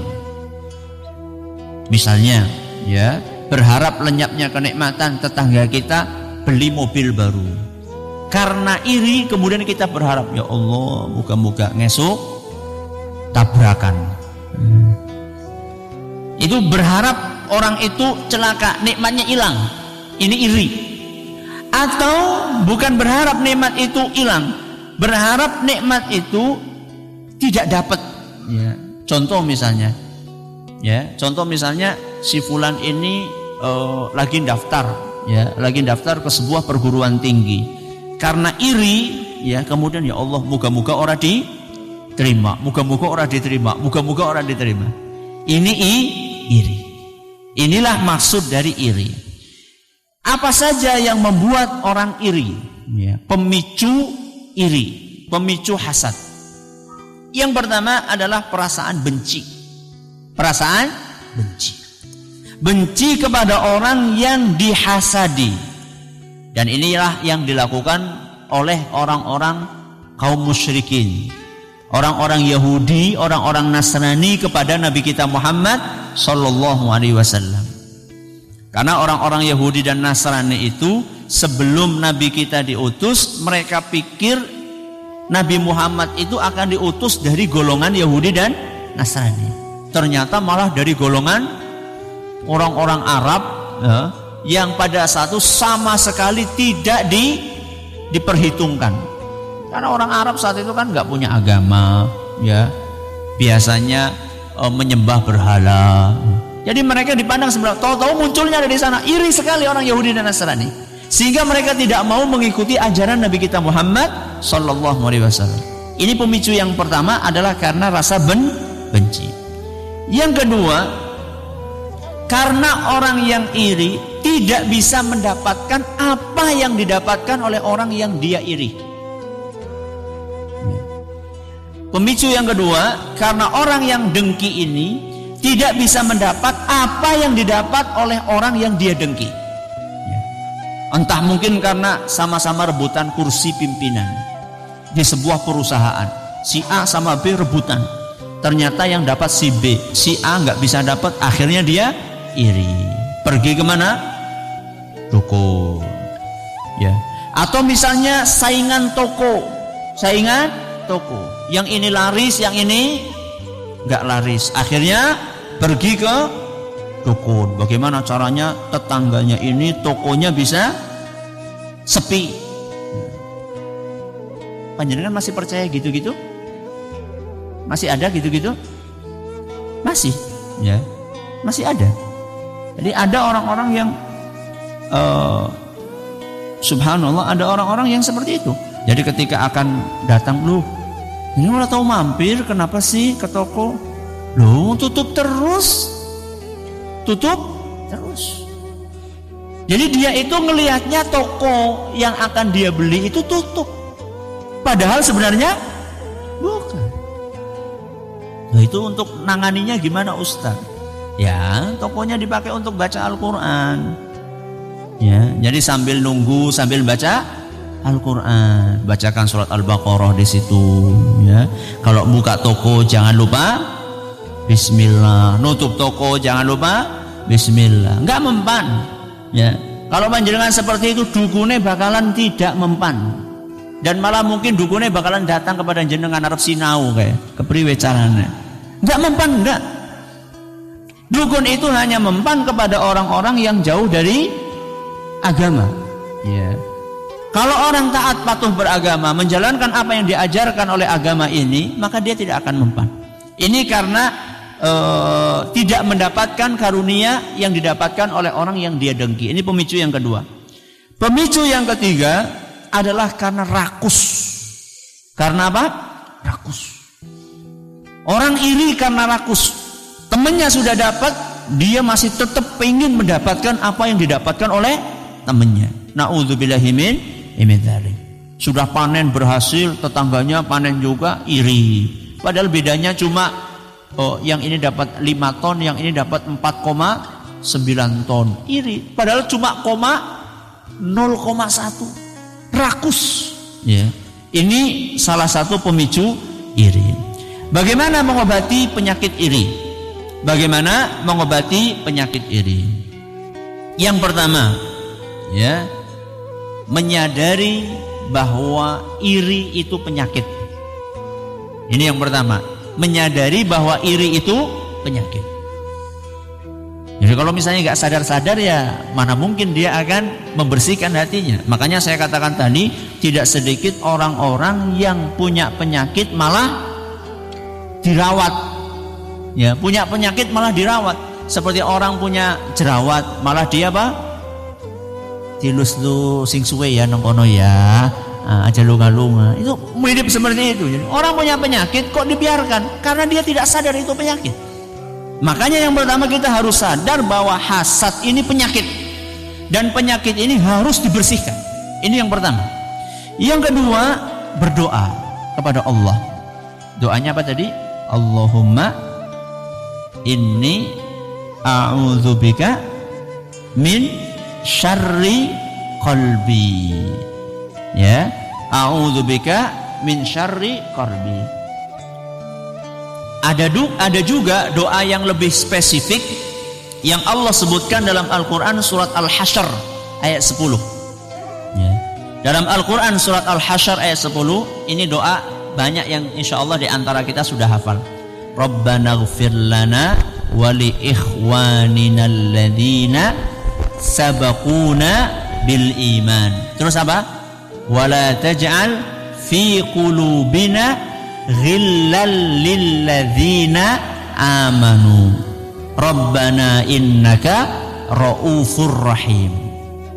Misalnya, ya, berharap lenyapnya kenikmatan tetangga kita beli mobil baru. Karena iri kemudian kita berharap, ya Allah, moga-moga ngesuk tabrakan. Itu berharap orang itu celaka, nikmatnya hilang. Ini iri. Atau bukan berharap nikmat itu hilang, berharap nikmat itu tidak dapat. Ya. Contoh misalnya si fulan ini lagi daftar ke sebuah perguruan tinggi. Karena iri, ya kemudian ya Allah, moga-moga orang diterima, moga-moga orang diterima, moga-moga orang diterima. Ini iri. Inilah maksud dari iri. Apa saja yang membuat orang iri? Ya, pemicu iri, pemicu hasad. Yang pertama adalah perasaan benci. Perasaan benci. Benci kepada orang yang dihasadi. Dan inilah yang dilakukan oleh orang-orang kaum musyrikin, orang-orang Yahudi, orang-orang Nasrani kepada Nabi kita Muhammad sallallahu alaihi wasallam. Karena orang-orang Yahudi dan Nasrani itu sebelum Nabi kita diutus, mereka pikir Nabi Muhammad itu akan diutus dari golongan Yahudi dan Nasrani. Ternyata malah dari golongan orang-orang Arab, ya, yang pada saat itu sama sekali tidak diperhitungkan. Karena orang Arab saat itu kan nggak punya agama, ya, biasanya menyembah berhala. Jadi mereka dipandang sebelah, tahu-tahu munculnya dari sana. Iri sekali orang Yahudi dan Nasrani, sehingga mereka tidak mau mengikuti ajaran Nabi kita Muhammad sallallahu alaihi wasallam. Ini pemicu yang pertama adalah karena rasa benci. Yang kedua, karena orang yang iri tidak bisa mendapatkan apa yang didapatkan oleh orang yang dia iri. Pemicu yang kedua, karena orang yang dengki ini tidak bisa mendapat apa yang didapat oleh orang yang dia dengki. Entah mungkin karena sama-sama rebutan kursi pimpinan di sebuah perusahaan, si A sama B rebutan, ternyata yang dapat si B, si A nggak bisa dapat, akhirnya dia iri. Pergi kemana? Dukun, ya. Atau misalnya saingan toko, yang ini laris, yang ini nggak laris, akhirnya pergi ke dukun. Bagaimana caranya tetangganya ini tokonya bisa sepi? Panjenengan masih percaya gitu-gitu? Masih ada gitu-gitu? Masih, ya, masih ada. Jadi ada orang-orang yang subhanallah, ada orang-orang yang seperti itu. Jadi ketika akan datang, loh, ini udah tahu mampir, kenapa sih ke toko? Loh, tutup terus. Jadi dia itu ngelihatnya toko yang akan dia beli itu tutup, padahal sebenarnya bukan. Nah, itu untuk nanganinya gimana Ustaz? Ya, tokonya dipakai untuk baca Al-Quran. Ya, jadi sambil nunggu, sambil baca Al-Quran, bacakan surat Al-Baqarah di situ. Ya, kalau buka toko jangan lupa Bismillah, nutup toko jangan lupa Bismillah. Enggak mempan. Ya, kalau panjenengan seperti itu, dukunnya bakalan tidak mempan, dan malah mungkin dukunnya bakalan datang kepada jenengan arep sinau kayak kepriwe carane. Enggak mempan, enggak. Dukun itu hanya mempan kepada orang-orang yang jauh dari agama. Ya. Kalau orang taat patuh beragama, menjalankan apa yang diajarkan oleh agama ini, maka dia tidak akan mempan. Ini karena tidak mendapatkan karunia yang didapatkan oleh orang yang dia dengki. Ini pemicu yang kedua. Pemicu yang ketiga adalah karena rakus. Karena apa? Rakus. Orang iri karena rakus. Temannya sudah dapat, dia masih tetap pengen mendapatkan apa yang didapatkan oleh temannya. Na'udzubillahi min dzalik. Sudah panen berhasil, tetangganya panen juga, iri. Padahal bedanya cuma yang ini dapat 5 ton, yang ini dapat 4,9 ton. Iri. Padahal cuma 0,1. Rakus. Ya. Ini salah satu pemicu iri. Bagaimana mengobati penyakit iri? Bagaimana mengobati penyakit iri? Yang pertama, ya, menyadari bahwa iri itu penyakit. Ini yang pertama, menyadari bahwa iri itu penyakit. Jadi kalau misalnya nggak sadar-sadar, ya mana mungkin dia akan membersihkan hatinya. Makanya saya katakan tadi, tidak sedikit orang-orang yang punya penyakit malah dirawat. Ya, punya penyakit malah dirawat. Seperti orang punya jerawat, malah dia apa? Dilus lu sing suwe ya nongkono ya, aja lunga-lunga. Itu mirip seperti itu. Jadi, orang punya penyakit kok dibiarkan karena dia tidak sadar itu penyakit. Makanya yang pertama kita harus sadar bahwa hasad ini penyakit, dan penyakit ini harus dibersihkan. Ini yang pertama. Yang kedua, berdoa kepada Allah. Doanya apa tadi? Allahumma inni a'udzubika min syarri qalbi. Ya, a'udzubika min syarri qalbi. Ada juga doa yang lebih spesifik yang Allah sebutkan dalam Al-Quran surat Al-Hasyr ayat 10. Ya. Dalam Al-Quran surat Al-Hasyr ayat 10, ini doa banyak yang insya Allah diantara kita sudah hafal. Rabbana ghfir lana wa li ikhwanina alladhina sabaquna bil iman. Terus apa? Wala taj'al fi qulubina ghillal lilladzina amanu Rabbana innaka raufur rahim.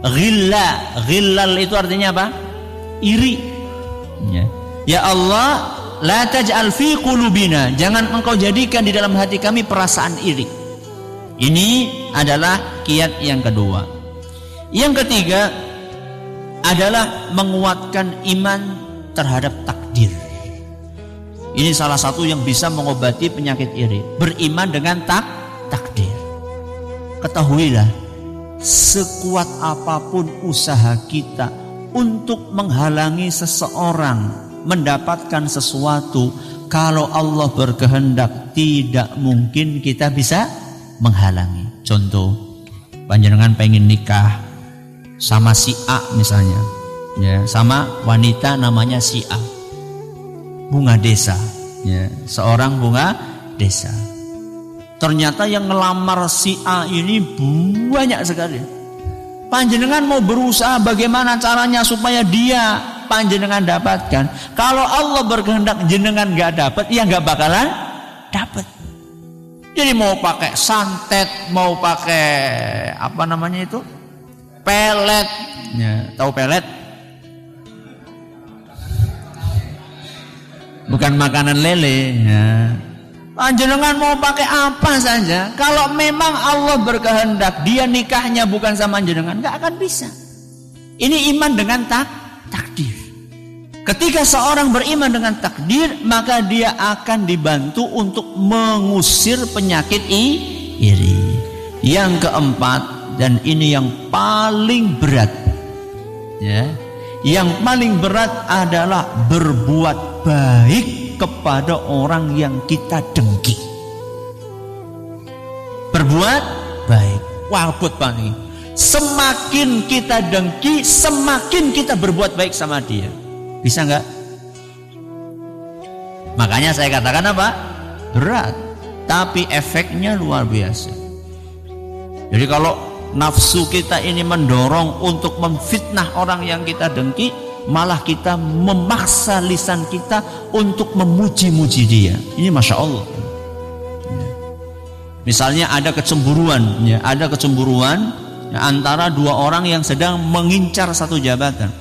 Ghillal itu artinya apa? Iri. Ya Allah, la taj'al fi qulubina, jangan engkau jadikan di dalam hati kami perasaan iri. Ini adalah kiat yang kedua. Yang ketiga adalah menguatkan iman terhadap takdir. Ini salah satu yang bisa mengobati penyakit iri. Beriman dengan takdir. Ketahuilah, sekuat apapun usaha kita untuk menghalangi seseorang mendapatkan sesuatu, kalau Allah berkehendak tidak mungkin kita bisa menghalangi. Contoh, panjenengan pengen nikah sama si A misalnya, ya, sama wanita namanya si A, bunga desa, ya, seorang bunga desa. Ternyata yang ngelamar si A ini banyak sekali. Panjenengan mau berusaha bagaimana caranya supaya dia panjenengan dapatkan. Kalau Allah berkehendak jenengan nggak dapat, ya nggak bakalan dapat. Jadi mau pakai santet, mau pakai apa namanya itu, pelet, ya, tahu pelet? Bukan makanan lele, ya. Panjenengan mau pakai apa saja, kalau memang Allah berkehendak dia nikahnya bukan sama jenengan, nggak akan bisa. Ini iman dengan takdir. Ketika seorang beriman dengan takdir, maka dia akan dibantu untuk mengusir penyakit iri. Yang keempat, dan ini yang paling berat, ya, yang paling berat adalah berbuat baik kepada orang yang kita dengki. Berbuat baik, wabut Pak nih. Semakin kita dengki, semakin kita berbuat baik sama dia. Bisa nggak? Makanya saya katakan apa? Berat, tapi efeknya luar biasa. Jadi kalau nafsu kita ini mendorong untuk memfitnah orang yang kita dengki, malah kita memaksa lisan kita untuk memuji-muji dia. Ini Masya Allah. Misalnya ada kecemburuan, ya, ada kecemburuan antara dua orang yang sedang mengincar satu jabatan.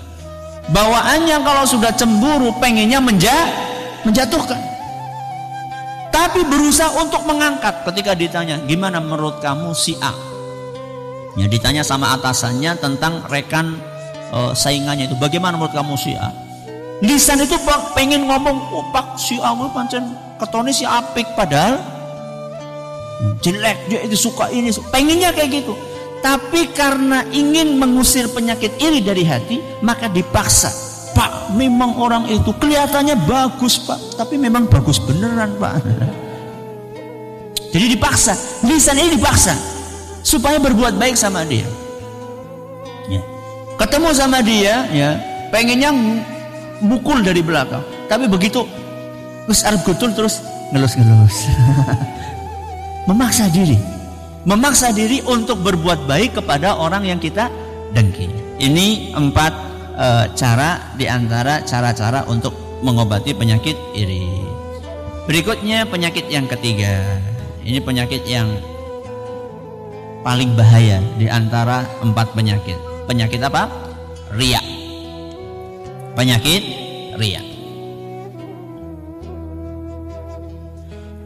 Bawaannya kalau sudah cemburu pengennya menjatuhkan, tapi berusaha untuk mengangkat. Ketika ditanya, gimana menurut kamu si A? Ya, ditanya sama atasannya tentang rekan saingannya itu, bagaimana menurut kamu si A? Lisan itu pengen ngomong, oh pak si A pancen ketone si apik, padahal jelek, dia itu suka ini, pengennya kayak gitu. Tapi karena ingin mengusir penyakit iri dari hati, maka dipaksa. Pak, memang orang itu kelihatannya bagus pak, tapi memang bagus beneran pak. Jadi dipaksa, lisan ini dipaksa supaya berbuat baik sama dia. Ketemu sama dia, ya, pengennya mukul dari belakang. Tapi begitu terus arep gutul terus ngelus-ngelus. Memaksa diri untuk berbuat baik kepada orang yang kita dengki. Ini 4 cara di antara cara-cara untuk mengobati penyakit iri. Berikutnya penyakit yang ketiga. Ini penyakit yang paling bahaya di antara 4 penyakit. Penyakit apa? Riya. Penyakit riya.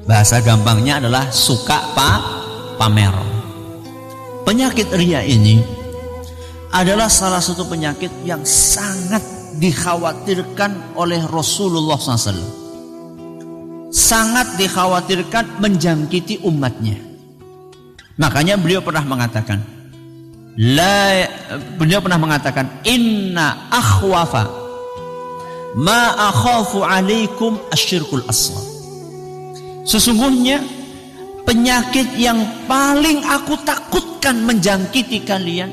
Bahasa gampangnya adalah suka pamer. Penyakit riya ini adalah salah satu penyakit yang sangat dikhawatirkan oleh Rasulullah SAW. Sangat dikhawatirkan menjangkiti umatnya. Makanya beliau pernah mengatakan, inna akhwafa ma akhafu alaikum asyirkul asghar. Sesungguhnya penyakit yang paling aku takutkan menjangkiti kalian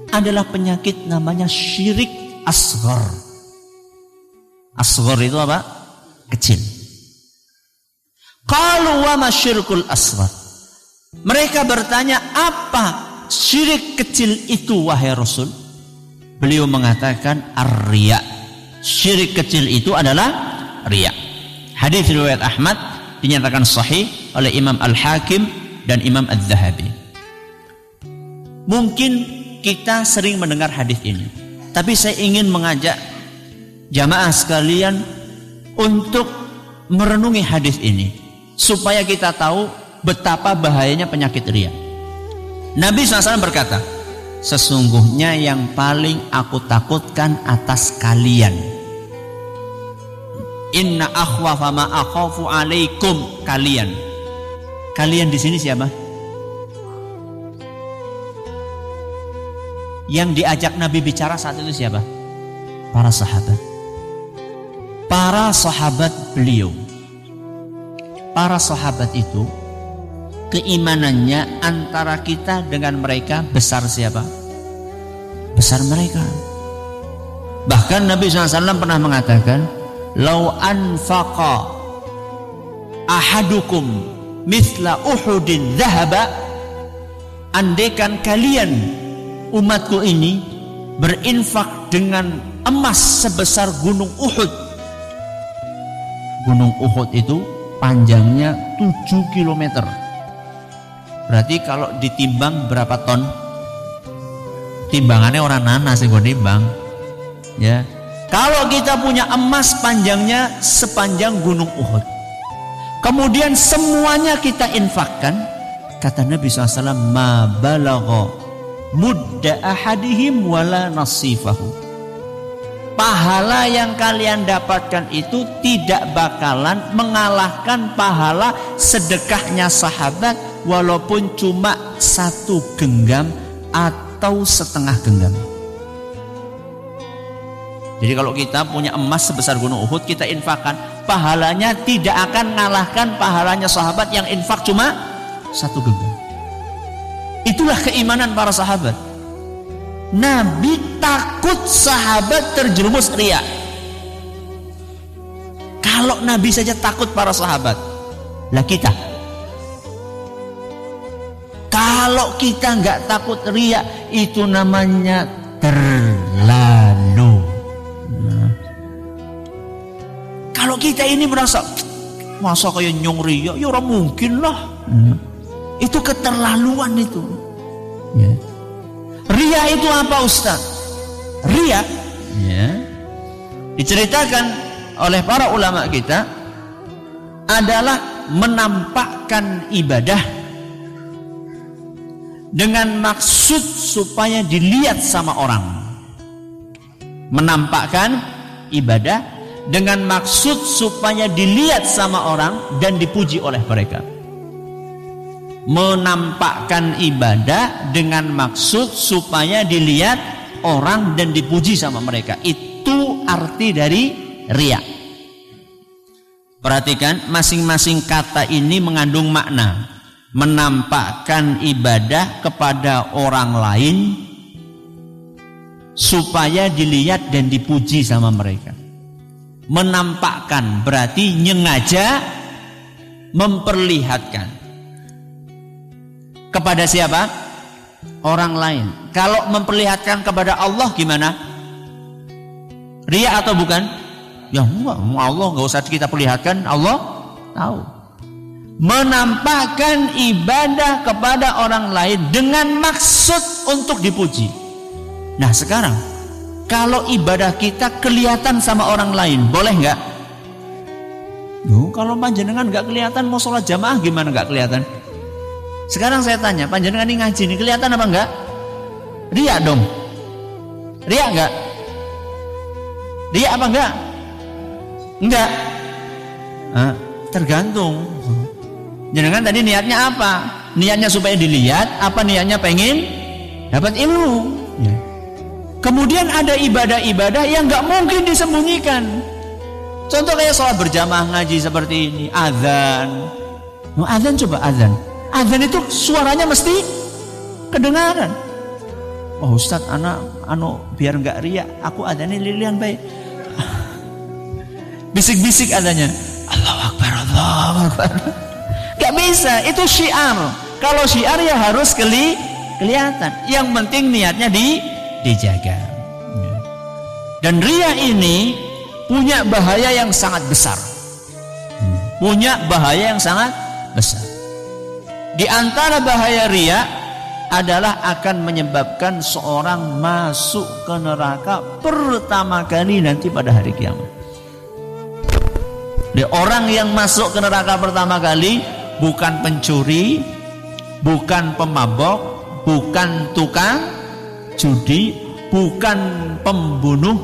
adalah penyakit namanya syirik asghar. Asghar itu apa? Kecil. Qalu wa ma syirkul asghar. Mereka bertanya, apa syirik kecil itu wahai Rasul? Beliau mengatakan ar-riya. Syirik kecil itu adalah riya. Hadis riwayat Ahmad dinyatakan sahih oleh Imam Al-Hakim dan Imam Al-Zahabi. Mungkin kita sering mendengar hadis ini, tapi saya ingin mengajak jamaah sekalian untuk merenungi hadis ini supaya kita tahu betapa bahayanya penyakit riya. Nabi SAW berkata, sesungguhnya yang paling aku takutkan atas kalian, inna akhwafa ma akhafu alaikum, kalian. Kalian di sini siapa? Yang diajak Nabi bicara saat itu siapa? Para sahabat. Para sahabat beliau. Para sahabat itu keimanannya antara kita dengan mereka besar siapa? Besar mereka. Bahkan Nabi SAW pernah mengatakan, lau anfaqa ahadukum mithla uhudin dhahaba, andaikan kalian umatku ini berinfak dengan emas sebesar gunung Uhud. Gunung Uhud itu panjangnya 7 km. Berarti kalau ditimbang berapa ton? Timbangannya orang nana sih gue timbang. Ya. Kalau kita punya emas panjangnya sepanjang gunung Uhud, kemudian semuanya kita infakkan, kata Nabi SAW, ma balagha mudda ahadihim wala nasifahu. Pahala yang kalian dapatkan itu tidak bakalan mengalahkan pahala sedekahnya sahabat, walaupun cuma 1 genggam atau setengah genggam. Jadi kalau kita punya emas sebesar gunung Uhud, kita infakkan, pahalanya tidak akan mengalahkan pahalanya sahabat yang infak cuma 1 genggam. Itulah keimanan para sahabat. Nabi takut sahabat terjerumus riya. Kalau Nabi saja takut para sahabat, lah kita. Kalau kita nggak takut riya, itu namanya terlalu. Kalau kita ini merasa, masa kayak nyong riya, ya orang mungkin lah. Itu keterlaluan itu. Ya. Riya itu apa Ustaz? Riya, ya, diceritakan oleh para ulama kita adalah menampakkan ibadah dengan maksud supaya dilihat sama orang. Menampakkan ibadah dengan maksud supaya dilihat sama orang dan dipuji oleh mereka. Menampakkan ibadah dengan maksud supaya dilihat orang dan dipuji sama mereka. Itu arti dari riya. Perhatikan, masing-masing kata ini mengandung makna. Menampakkan ibadah kepada orang lain supaya dilihat dan dipuji sama mereka. Menampakkan berarti nyengaja memperlihatkan. Kepada siapa? Orang lain. Kalau memperlihatkan kepada Allah gimana? Riya atau bukan? Ya enggak, Allah enggak usah kita perlihatkan, Allah tahu. Menampakkan ibadah kepada orang lain dengan maksud untuk dipuji. Nah sekarang, kalau ibadah kita kelihatan sama orang lain, boleh nggak? Kalau panjenengan nggak kelihatan, mau sholat jamaah gimana nggak kelihatan? Sekarang saya tanya, panjenengan ini ngaji ini kelihatan apa enggak? Riya dong. Riya enggak? Riya apa enggak? Enggak. Tergantung. Jenengan tadi niatnya apa? Niatnya supaya dilihat, apa niatnya pengen dapat ilmu? Ya. Kemudian ada ibadah-ibadah yang enggak mungkin disembunyikan. Contoh kayak sholat berjamaah ngaji seperti ini, azan. Azan coba azan. Azan itu suaranya mesti kedengaran. Oh Ustaz, biar enggak riak, aku azannya lilian baik. Bisik-bisik azannya. Allahu Akbar, Allahu Akbar. Gak bisa, itu syiar. Kalau syiar ya harus kelihatan. Yang penting niatnya dijaga. Dan riya ini punya bahaya yang sangat besar. Punya bahaya yang sangat besar. Di antara bahaya riya adalah akan menyebabkan seorang masuk ke neraka pertama kali nanti pada hari kiamat. Di orang yang masuk ke neraka pertama kali bukan pencuri, bukan pemabok, bukan tukang judi, bukan pembunuh,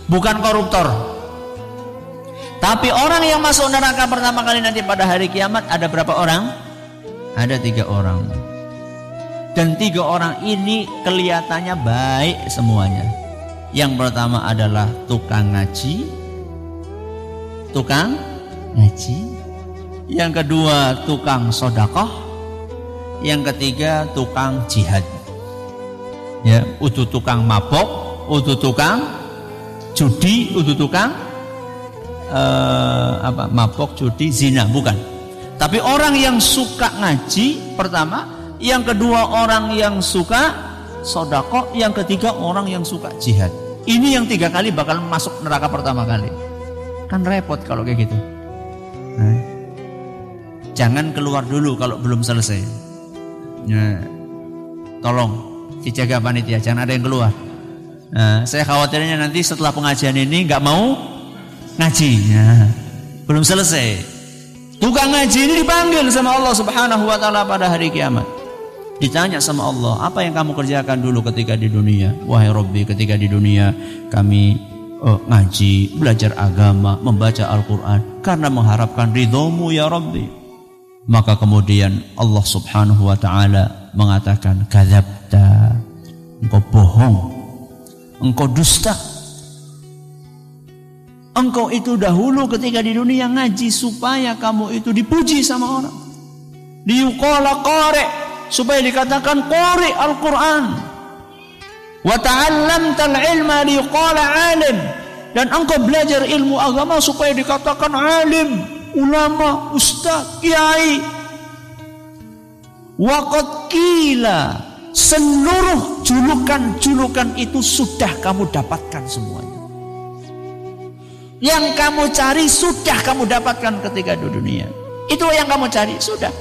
bukan koruptor. Tapi orang yang masuk neraka pertama kali nanti pada hari kiamat ada berapa orang? Ada 3 orang. Dan 3 orang ini kelihatannya baik semuanya. Yang pertama adalah tukang ngaji. Yang kedua tukang sodakoh. Yang ketiga tukang jihad. Ya, utuh tukang mabok, utuh tukang judi, utuh tukang mabok, judi, zina, bukan. Tapi orang yang suka ngaji pertama, yang kedua orang yang suka sodakoh, yang ketiga orang yang suka jihad. Ini yang 3 kali bakal masuk neraka pertama kali. Kan repot kalau kayak gitu. Nah, jangan keluar dulu kalau belum selesai. Nah, tolong dijaga panitia, jangan ada yang keluar. Nah, saya khawatirnya nanti setelah pengajian ini nggak mau ngaji. Nah, belum selesai. Tukang ngaji ini dipanggil sama Allah Subhanahu wa taala pada hari kiamat. Ditanya sama Allah, apa yang kamu kerjakan dulu ketika di dunia? Wahai Rabbi, ketika di dunia kami ngaji, belajar agama, membaca Al-Quran karena mengharapkan ridhomu ya Rabbi. Maka kemudian Allah Subhanahu wa ta'ala mengatakan, kadzabta, engkau bohong, engkau dusta. Engkau itu dahulu ketika di dunia ngaji supaya kamu itu dipuji sama orang, liyuqala qari', supaya dikatakan qari Al-Quran. Wa ta'allamtal ilma liyuqala alim, dan engkau belajar ilmu agama supaya dikatakan alim, ulama, ustaz, kiai. Wa qad qila, seluruh julukan-julukan itu sudah kamu dapatkan semuanya. Yang kamu cari sudah kamu dapatkan ketika di dunia. Itu yang kamu cari sudah.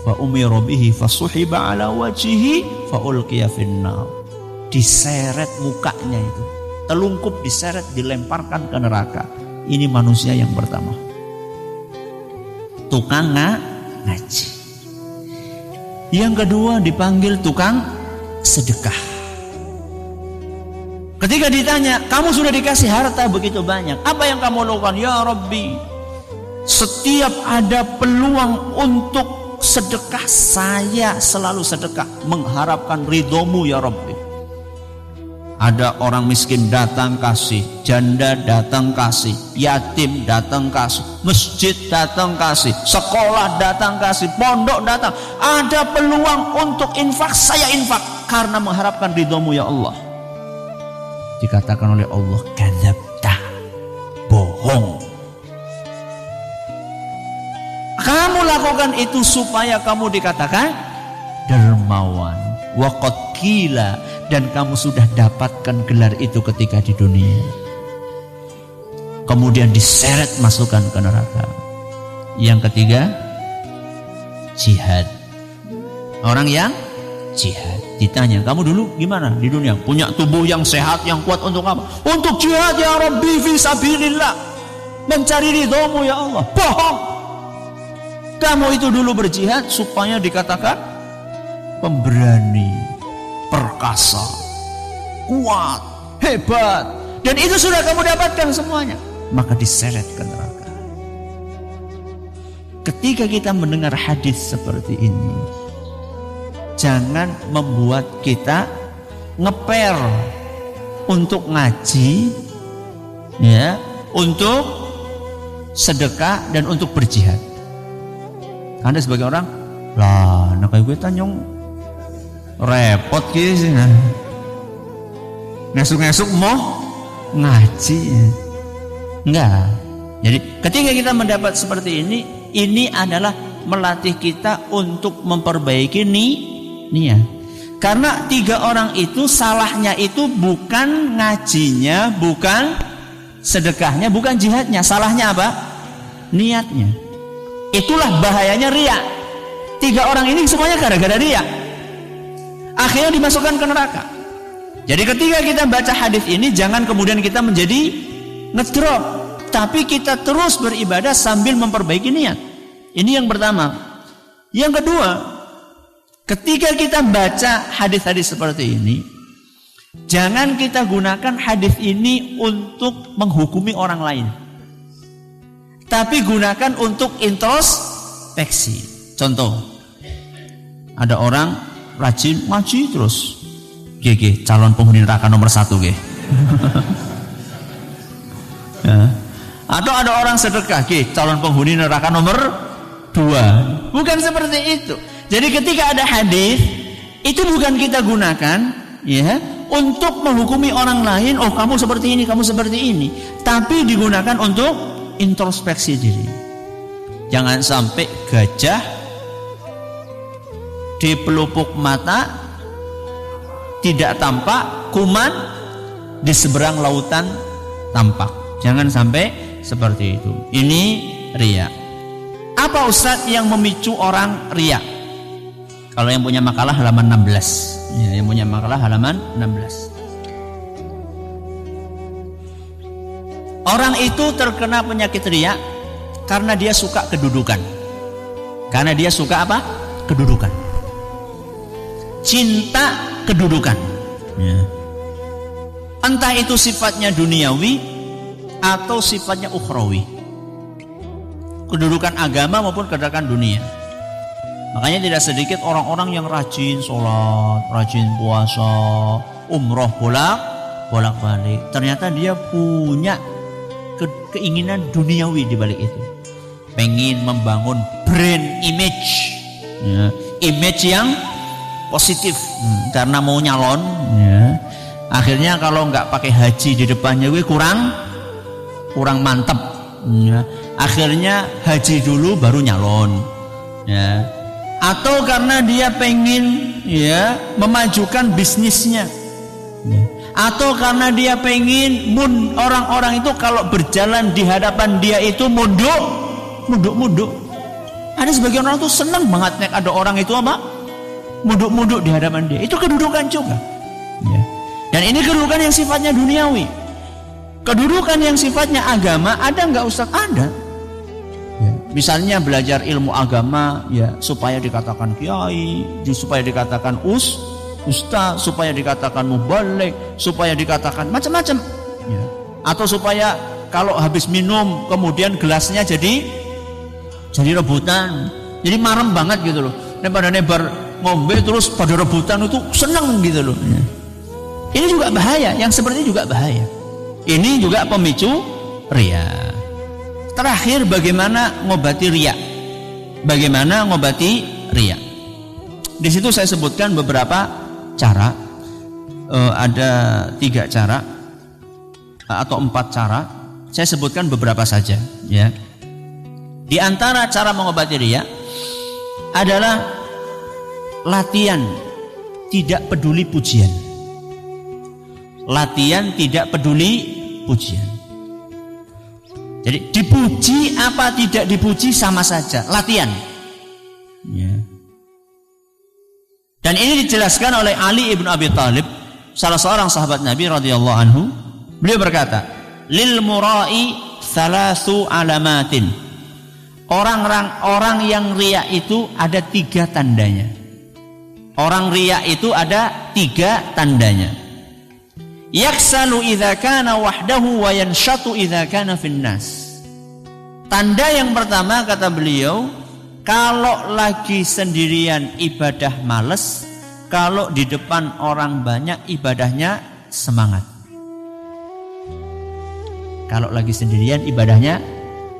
Fa umira bihi fasuhiba ala wajhihi fa ulqiya finnar. Diseret mukanya itu, telungkup diseret, dilemparkan ke neraka. Ini manusia yang pertama. Tukang ngaji. Yang kedua dipanggil tukang sedekah. Ketika ditanya, kamu sudah dikasih harta begitu banyak, apa yang kamu lakukan? Ya Rabbi, setiap ada peluang untuk sedekah, saya selalu sedekah, mengharapkan ridhomu ya Rabbi. Ada orang miskin datang kasih, janda datang kasih, yatim datang kasih, masjid datang kasih, sekolah datang kasih, pondok datang. Ada peluang untuk infak, saya infak karena mengharapkan ridhomu ya Allah. dikatakan oleh Allah, kadzabta, bohong. Kamu lakukan itu supaya kamu dikatakan dermawan. Wa qad qila, dan kamu sudah dapatkan gelar itu ketika di dunia. Kemudian diseret masukkan ke neraka. Yang ketiga, jihad. Orang yang jihad ditanya, kamu dulu gimana di dunia? Punya tubuh yang sehat, yang kuat untuk apa? Untuk jihad ya Rabbi fi sabilillah, mencari ridhamu ya Allah. Bohong. Kamu itu dulu berjihad supaya dikatakan pemberani, perkasa, kuat, hebat, dan itu sudah kamu dapatkan semuanya, maka diseret ke neraka. Ketika kita mendengar hadis seperti ini, jangan membuat kita ngeper untuk ngaji, ya, untuk sedekah dan untuk berjihad. Anda sebagai orang, lah, nak kayak gue tanyong repot gitu, ngesuk-ngesuk mau ngaji, enggak. Jadi ketika kita mendapat seperti ini adalah melatih kita untuk memperbaiki niat. Karena 3 orang itu salahnya itu bukan ngajinya, bukan sedekahnya, bukan jihadnya. Salahnya apa? Niatnya. Itulah bahayanya riya. 3 orang ini semuanya gara-gara riya, akhirnya dimasukkan ke neraka. Jadi ketika kita baca hadis ini, jangan kemudian kita menjadi ngedrop, tapi kita terus beribadah sambil memperbaiki niat. Ini yang pertama. Yang kedua, ketika kita baca hadis-hadis seperti ini, jangan kita gunakan hadis ini untuk menghukumi orang lain, tapi gunakan untuk introspeksi. Contoh, ada orang rajin ngaji terus, GG calon penghuni neraka nomor 1 G. Ya. Atau ada orang sedekah, calon penghuni neraka nomor 2. Bukan seperti itu. Jadi ketika ada hadis, itu bukan kita gunakan, ya, untuk menghukumi orang lain. Oh, kamu seperti ini, kamu seperti ini. Tapi digunakan untuk introspeksi diri. Jangan sampai gajah di pelupuk mata tidak tampak, kuman di seberang lautan tampak. Jangan sampai seperti itu. Ini riya. Apa Ustaz yang memicu orang riya? Kalau yang punya makalah halaman 16. Ya, yang punya makalah halaman 16. Orang itu terkena penyakit riya karena dia suka kedudukan. Karena dia suka apa? Kedudukan. Cinta kedudukan. Ya. Entah itu sifatnya duniawi atau sifatnya ukhrawi. Kedudukan agama maupun kedudukan dunia. Makanya tidak sedikit orang-orang yang rajin sholat, rajin puasa, umroh bolak-balik. Ternyata dia punya keinginan duniawi di balik itu. Pengen membangun brand image, ya, image yang positif, karena mau nyalon, ya. Akhirnya kalau nggak pakai haji di depannya gue kurang mantep, ya. Akhirnya haji dulu baru nyalon, ya. Atau karena dia pengen, ya, memajukan bisnisnya, ya. Atau karena dia pengen orang-orang itu kalau berjalan di hadapan dia itu munduk. Ada sebagian orang tuh senang banget nek ada orang itu apa? Munduk di hadapan dia. Itu kedudukan juga, ya. Dan ini kedudukan yang sifatnya duniawi. Kedudukan yang sifatnya agama ada nggak Ustaz? Ada. Ya. Misalnya belajar ilmu agama, ya, supaya dikatakan kiai, supaya dikatakan ustaz, supaya dikatakan mubaligh, supaya dikatakan macam-macam, ya. Atau supaya kalau habis minum kemudian gelasnya jadi rebutan, jadi marem banget gitu loh. Pada nebar ngombe terus pada rebutan itu seneng gitu loh, ya. Ini juga bahaya, yang seperti ini juga bahaya. Ini juga pemicu riya. Terakhir, bagaimana ngobati riya? Bagaimana ngobati riya? Di situ saya sebutkan beberapa cara. Ada 3 cara. atau 4 cara. Saya sebutkan beberapa saja, ya. Di antara cara mengobati riya adalah latihan tidak peduli pujian. Latihan tidak peduli pujian. Jadi dipuji apa tidak dipuji sama saja, latihan. Ya. Dan ini dijelaskan oleh Ali ibn Abi Thalib, salah seorang sahabat Nabi radhiyallahu anhu. Beliau berkata, lil murai thalathu alamatin. Orang yang riya itu ada 3 tandanya. Orang riya itu ada 3 tandanya. Yaksalu idza kana wahdahu wa yanshatu idza kana finnas. Tanda yang pertama kata beliau, kalau lagi sendirian ibadah males, kalau di depan orang banyak ibadahnya semangat. Kalau lagi sendirian ibadahnya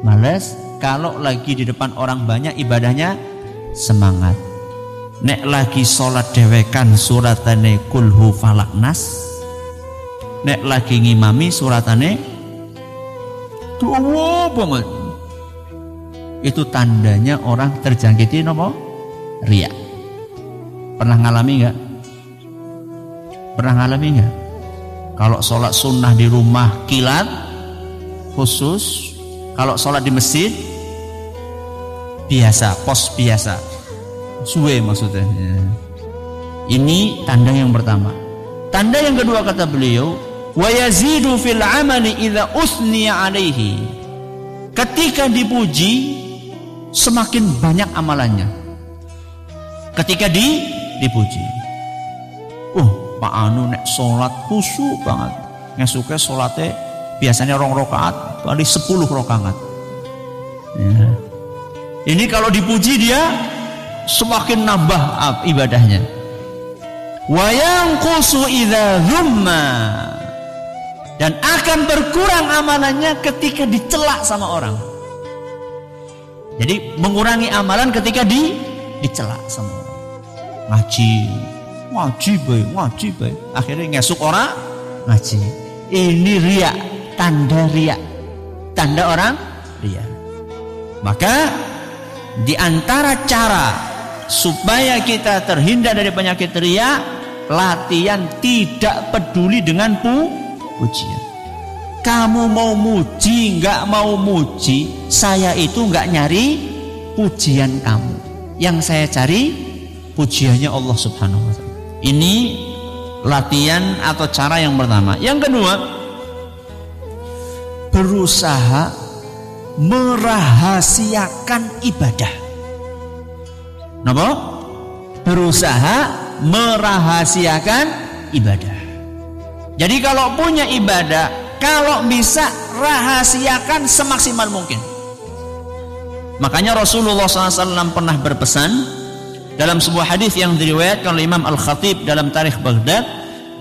males, kalau lagi di depan orang banyak ibadahnya semangat. Nek lagi sholat dewekan suratane kulhu falak nas, nek lagi ngimami suratane dawa banget. Itu tandanya orang terjangkiti nopo? Riya. Pernah ngalami nggak? Pernah ngalami nggak? Kalau sholat sunnah di rumah kilat khusus, kalau sholat di masjid biasa, pos biasa, suwe maksudnya. Ini tanda yang pertama. Tanda yang kedua kata beliau, wa yazidu fil amali idza usniya alaihi. Ketika dipuji semakin banyak amalannya. Ketika dipuji. Pak Anu nek salat khusyuk banget. Ngesuke salate biasanya 2 rakaat, paling 10 rakaat. Ya. Ini kalau dipuji dia semakin nambah ibadahnya. Wa yanqusu idza dhumma. Dan akan berkurang amalannya ketika dicela sama orang. Jadi mengurangi amalan ketika dicela sama orang. Ngaji bae. Akhirnya ngesuk orang ngaji. Ini riya, tanda riya. Tanda orang riya. Maka di antara cara supaya kita terhindar dari penyakit riya, latihan tidak peduli dengan pujian. Kamu mau muji, nggak mau muji, saya itu nggak nyari pujian kamu. Yang saya cari pujiannya Allah Subhanahu wa Ta'ala. Ini latihan atau cara yang pertama. Yang kedua, berusaha merahasiakan ibadah. Napa? Berusaha merahasiakan ibadah. Jadi kalau punya ibadah, kalau bisa rahasiakan semaksimal mungkin. Makanya Rasulullah SAW pernah berpesan dalam sebuah hadis yang diriwayatkan oleh Imam Al-Khatib dalam Tarikh Baghdad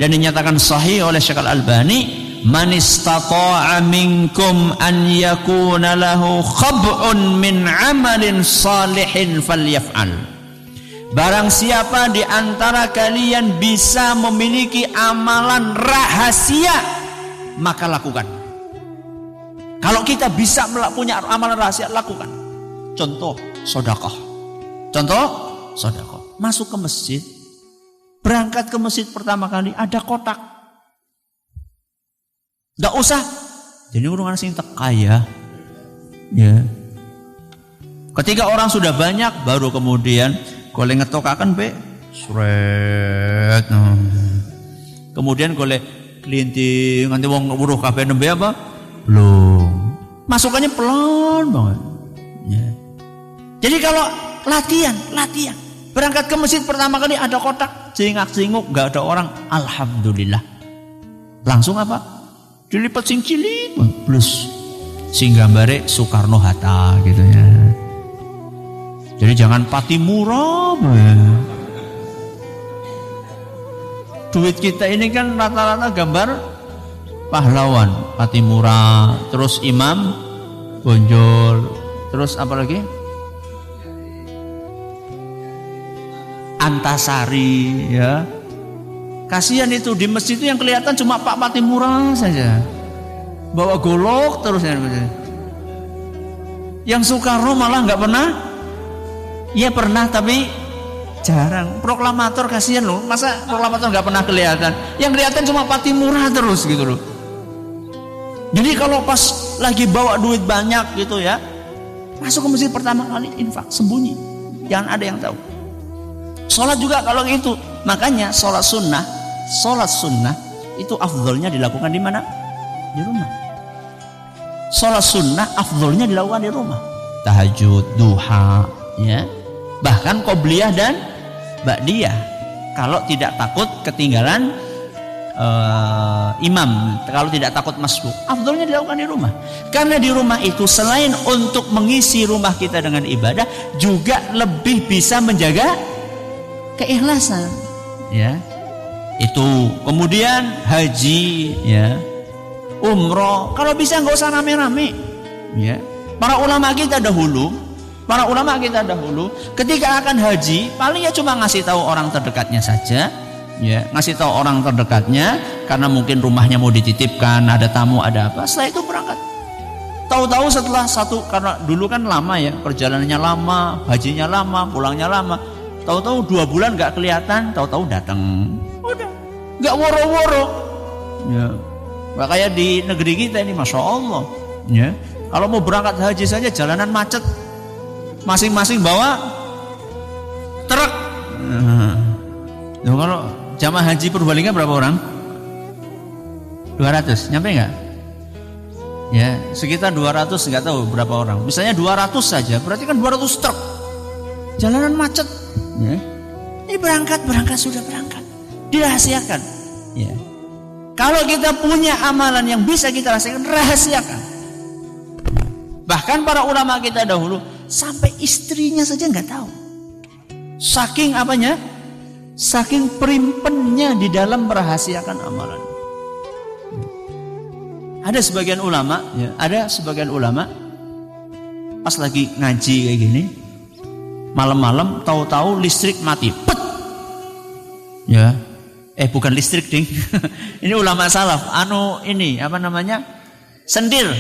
dan dinyatakan sahih oleh Syekh Al-Albani, man istata'a minkum an yakuna lahu khab'un min amalin salihin falyaf'al. Barang siapa di antara kalian bisa memiliki amalan rahasia, maka lakukan. Kalau kita bisa punya amalan rahasia, lakukan. Contoh sedekah. Masuk ke masjid, berangkat ke masjid pertama kali ada kotak. Nggak usah. Jadi orang sing teka ya. Ketika orang sudah banyak, baru kemudian golek ngetokaken be sret. Kemudian golek kelinting nganti wong weruh kabeh nembe apa? Belum. Masukannya pelan banget. Ya. Jadi kalau latihan. Berangkat ke masjid pertama kali ada kotak, cingak-cinguk, enggak ada orang, alhamdulillah. Langsung apa? Dilipat sing cilik, plus sing gambare Soekarno Hatta gitu ya. Jadi jangan pati murah. Duit kita ini kan rata-rata gambar pahlawan, pati murah, terus imam, bonjol, terus apa lagi? Antasari ya. Kasihan itu di masjid itu yang kelihatan cuma Pak Pati Murah saja. bawa golok terus. Yang Soekarno malah nggak pernah. Iya pernah tapi jarang. Proklamator kasihan loh, masa proklamator nggak pernah kelihatan? Yang kelihatan cuma Patimura terus gitu loh. Jadi kalau pas lagi bawa duit banyak gitu ya, masuk ke masjid pertama kali infak, sembunyi, jangan ada yang tahu. Sholat juga kalau gitu, makanya sholat sunnah itu afdolnya dilakukan di mana? Di rumah. Sholat sunnah afdolnya dilakukan di rumah. Tahajud, duha, ya. Bahkan qobliyah dan ba'diyah. Kalau tidak takut ketinggalan imam, kalau tidak takut masbuk, afdolnya dilakukan di rumah. Karena di rumah itu selain untuk mengisi rumah kita dengan ibadah, juga lebih bisa menjaga keikhlasan. Ya. Itu kemudian haji, ya, umroh, kalau bisa nggak usah rame-rame. Ya. Para ulama kita dahulu ketika akan haji paling ya cuma ngasih tahu orang terdekatnya saja, ya, ngasih tahu orang terdekatnya karena mungkin rumahnya mau dititipkan, ada tamu, ada apa. Setelah itu berangkat. Tahu-tahu setelah karena dulu kan lama ya, perjalanannya lama, hajinya lama, pulangnya lama. Tahu-tahu 2 bulan nggak kelihatan, tahu-tahu datang. Udah, nggak woro-woro. Ya. Nggak kayak di negeri kita ini, masya Allah. Ya. Kalau mau berangkat haji saja jalanan macet. Masing-masing bawa truk. Nah, kalau jamaah haji Purbalingga berapa orang? 200, nyampe nggak? Ya, sekitar 200, nggak tahu berapa orang. Misalnya 200 saja, berarti kan 200 truk. Jalanan macet. Ya. Ini berangkat sudah berangkat. Dirahasiakan. Ya. Kalau kita punya amalan yang bisa kita rahasiakan, rahasiakan. Bahkan para ulama kita dahulu sampai istrinya saja nggak tahu. Saking apanya? Saking perimpennya di dalam merahasiakan amalan. Ada sebagian ulama pas lagi ngaji kayak gini, malam-malam tahu-tahu listrik mati. Pet. Ya. Bukan listrik, ding. Ini ulama salaf. Ini apa namanya? Sendir.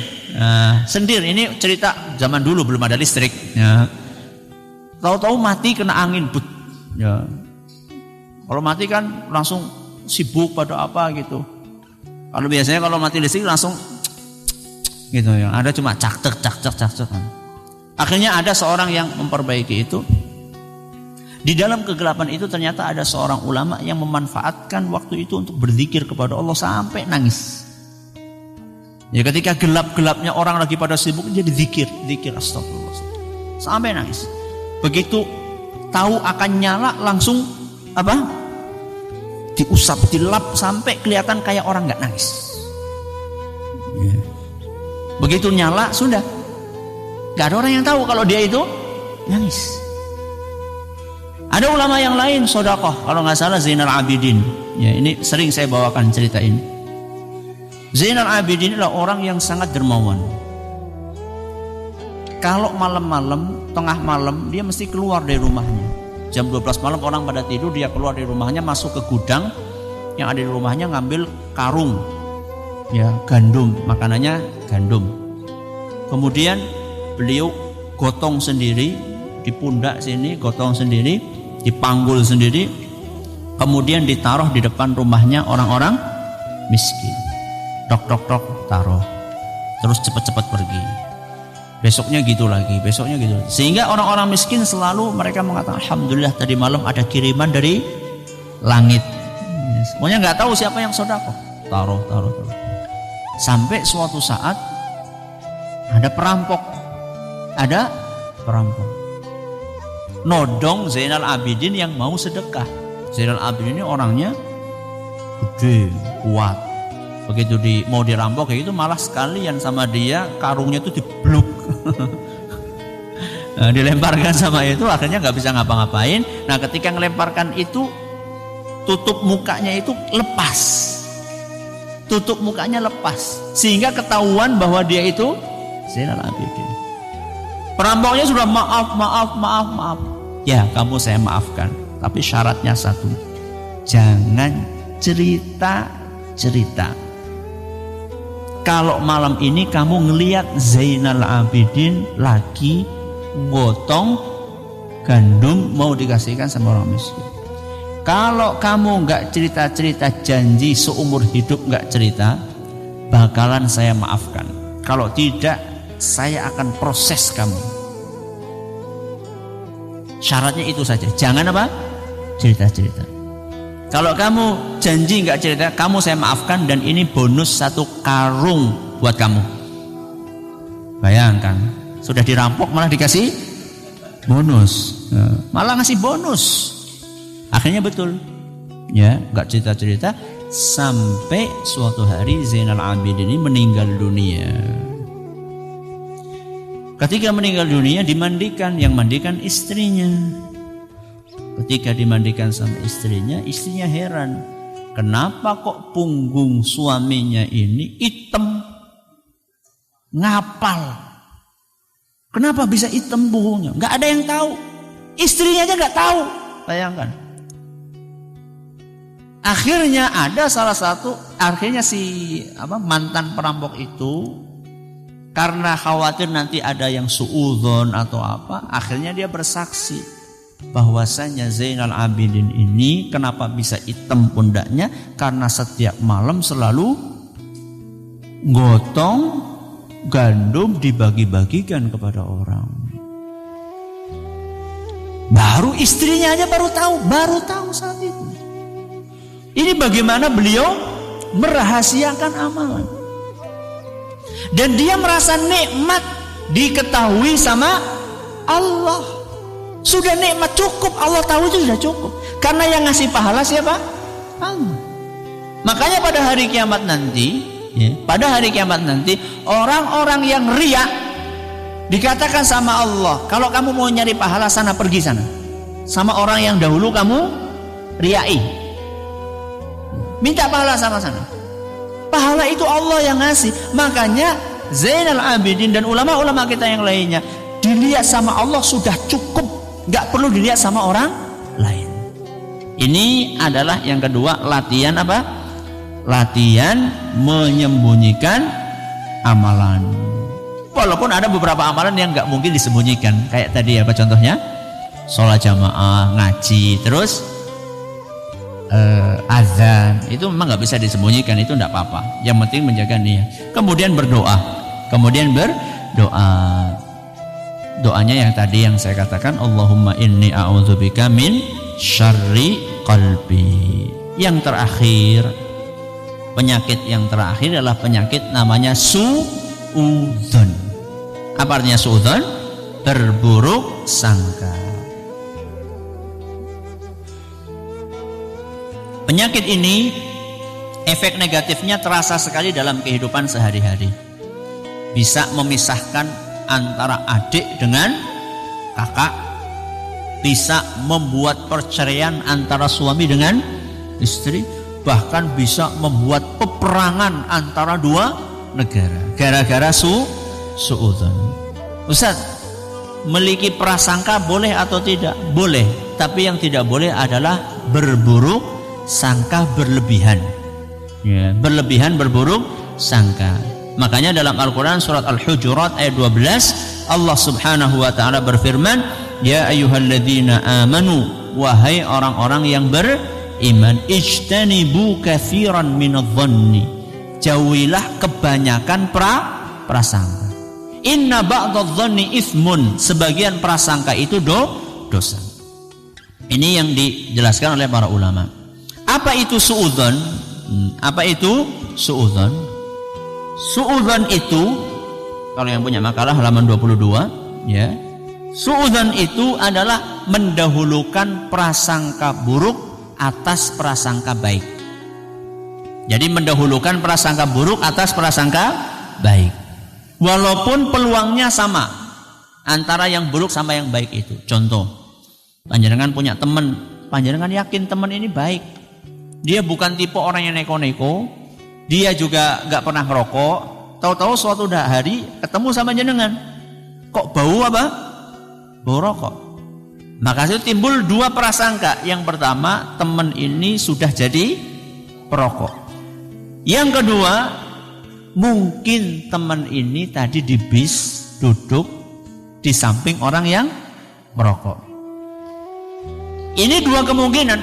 Sendir ini cerita zaman dulu belum ada listrik. Ya. Tahu-tahu mati kena angin. But. Ya. Kalau mati kan langsung sibuk pada apa gitu. Kalau biasanya kalau mati listrik langsung gitu ya. Ada cuma cak. Akhirnya ada seorang yang memperbaiki itu. Di dalam kegelapan itu ternyata ada seorang ulama yang memanfaatkan waktu itu untuk berzikir kepada Allah sampai nangis. Ya, ketika gelap-gelapnya orang lagi pada sibuk jadi zikir astagfirullah sampai nangis. Begitu tahu akan nyala langsung apa? Diusap, dilap sampai kelihatan kayak orang nggak nangis. Ya. Begitu nyala sudah nggak ada orang yang tahu kalau dia itu nangis. Ada ulama yang lain sedekah, kalau nggak salah Zainal Abidin. Ya, ini sering saya bawakan cerita ini. Zainal Abidin adalah orang yang sangat dermawan. Kalau malam-malam, tengah malam, dia mesti keluar dari rumahnya. Jam 12 malam orang pada tidur, dia keluar dari rumahnya, masuk ke gudang yang ada di rumahnya, ngambil karung, ya, gandum, makanannya gandum. Kemudian beliau gotong sendiri, di pundak sini gotong sendiri, dipanggul sendiri, kemudian ditaruh di depan rumahnya orang-orang miskin. Tok, taruh, terus cepat-cepat pergi. Besoknya gitu lagi. Sehingga orang-orang miskin selalu mereka mengatakan, alhamdulillah tadi malam ada kiriman dari langit. Semuanya nggak tahu siapa yang sedekah. Taruh. Sampai suatu saat ada perampok. Nodong Zainal Abidin yang mau sedekah. Zainal Abidin ini orangnya gede, kuat. Begitu mau dirampok kayak gitu, malah sekalian sama dia karungnya itu dibluk. Nah, dilemparkan sama itu, akhirnya nggak bisa ngapa-ngapain. Nah, ketika ngelemparkan itu, tutup mukanya itu lepas. Sehingga ketahuan bahwa dia itu Zainal Abidin. Perampoknya sudah maaf. Ya, kamu saya maafkan. Tapi syaratnya satu. Jangan cerita. kalau malam ini kamu ngelihat Zainal Abidin lagi ngotong gandum mau dikasihkan sama orang miskin. Kalau kamu nggak cerita-cerita janji seumur hidup nggak cerita, bakalan saya maafkan. Kalau tidak, saya akan proses kamu. Syaratnya itu saja. Jangan apa? Cerita-cerita. Kalau kamu janji nggak cerita, kamu saya maafkan dan ini bonus 1 karung buat kamu. Bayangkan, sudah dirampok malah dikasih bonus, malah ngasih bonus. Akhirnya betul, ya nggak cerita-cerita sampai suatu hari Zainal Abidin ini meninggal dunia. Ketika meninggal dunia dimandikan, yang mandikan istrinya. Ketika dimandikan sama istrinya heran. Kenapa kok punggung suaminya ini hitam? Ngapal. Kenapa bisa hitam punggungnya? Nggak ada yang tahu. Istrinya aja nggak tahu. Bayangkan. Akhirnya ada si mantan perampok itu, karena khawatir nanti ada yang suudzon atau apa, akhirnya dia bersaksi bahwasanya Zainal Abidin ini kenapa bisa hitam pundaknya, karena setiap malam selalu gotong gandum dibagi-bagikan kepada orang. Baru istrinya aja baru tahu saat itu. Ini bagaimana beliau merahasiakan amalan. Dan dia merasa nikmat diketahui sama Allah. Sudah nikmat cukup, Allah tahu itu sudah cukup. Karena yang ngasih pahala siapa? Allah. Makanya pada hari kiamat nanti, orang-orang yang riya dikatakan sama Allah, kalau kamu mau nyari pahala sana, pergi sana. Sama orang yang dahulu kamu riyai. Minta pahala sama sana. Pahala itu Allah yang ngasih. Makanya Zainal Abidin dan ulama-ulama kita yang lainnya dilihat sama Allah sudah cukup, nggak perlu dilihat sama orang lain. Ini adalah yang kedua, latihan apa? Latihan menyembunyikan amalan. Walaupun ada beberapa amalan yang nggak mungkin disembunyikan, kayak tadi apa contohnya? Sholat jamaah, ngaji, terus azan, itu memang nggak bisa disembunyikan, itu nggak apa-apa. Yang penting menjaga niat. Kemudian berdoa, doanya yang tadi yang saya katakan, Allahumma inni a'udzubika min syarri qalbi. Yang terakhir, penyakit yang terakhir adalah penyakit namanya suudzon. Apa artinya suudzon? Berburuk sangka. Penyakit ini efek negatifnya terasa sekali dalam kehidupan sehari-hari. Bisa memisahkan antara adik dengan kakak, bisa membuat perceraian antara suami dengan istri, bahkan bisa membuat peperangan antara dua negara gara-gara suudzon. Ustaz, memiliki prasangka boleh atau tidak? Boleh, tapi yang tidak boleh adalah berburuk sangka berlebihan. Ya, berlebihan berburuk sangka. Makanya dalam Al-Quran surat Al-Hujurat ayat 12 Allah subhanahu wa ta'ala berfirman, ya ayyuhalladzina amanu, wahai orang-orang yang beriman, ijtanibu katsiran minadh-dhanni, jauhilah kebanyakan prasangka. Inna ba'dadh-dhanni itsmun, sebagian prasangka itu dosa. Ini yang dijelaskan oleh para ulama. Apa itu suudzon? Apa itu suudzon? Suudzon itu, kalau yang punya makalah halaman 22, ya. Suudzon itu adalah mendahulukan prasangka buruk atas prasangka baik. Jadi mendahulukan prasangka buruk atas prasangka baik. Walaupun peluangnya sama antara yang buruk sama yang baik itu. Contoh, panjenengan punya teman, panjenengan yakin teman ini baik. Dia bukan tipe orang yang neko-neko, dia juga gak pernah ngerokok. Tahu-tahu suatu hari ketemu sama jenengan, kok bau apa? Bau rokok. Maka itu timbul dua prasangka. Yang pertama, teman ini sudah jadi perokok. Yang kedua, mungkin teman ini tadi di bis duduk di samping orang yang merokok. Ini dua kemungkinan.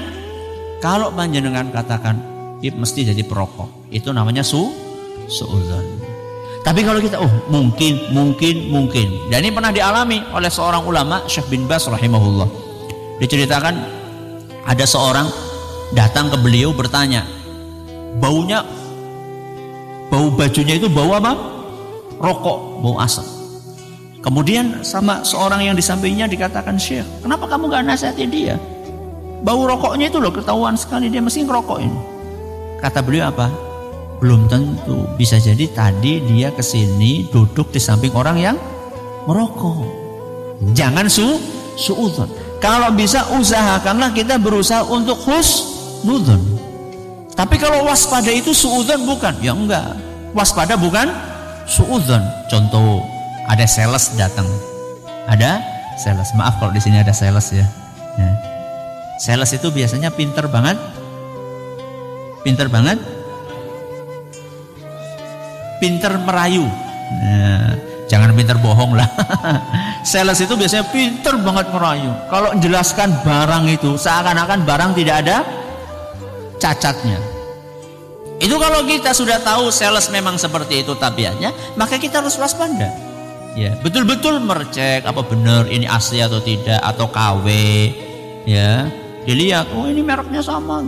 Kalau panjenengan katakan mesti jadi perokok, itu namanya suudzon. Tapi kalau kita mungkin. Dan ini pernah dialami oleh seorang ulama, Syekh bin Baz rahimahullah. Diceritakan ada seorang datang ke beliau bertanya, bau bajunya itu bau apa? Rokok, bau asap. Kemudian sama seorang yang di sampingnya dikatakan, Syekh, kenapa kamu gak nasihatin dia? Bau rokoknya itu loh ketahuan sekali, dia mesti ngerokok ini. Kata beliau apa? Belum tentu, bisa jadi tadi dia kesini duduk di samping orang yang merokok. Jangan suudzon. Kalau bisa usahakanlah kita berusaha untuk husnudzon. Tapi kalau waspada itu suudzon bukan? Ya enggak. Waspada bukan suudzon. Contoh, ada sales datang. Ada sales. Maaf kalau di sini ada sales ya. Sales itu biasanya pinter banget. Pinter merayu. Jangan pinter bohong lah. Sales itu biasanya pinter banget merayu. Kalau menjelaskan barang itu seakan-akan barang tidak ada cacatnya. Itu kalau kita sudah tahu sales memang seperti itu tabiatnya, maka kita harus waspada. Ya, betul-betul mercek apa benar ini asli atau tidak, atau KW. Ya, dilihat, ini mereknya sama.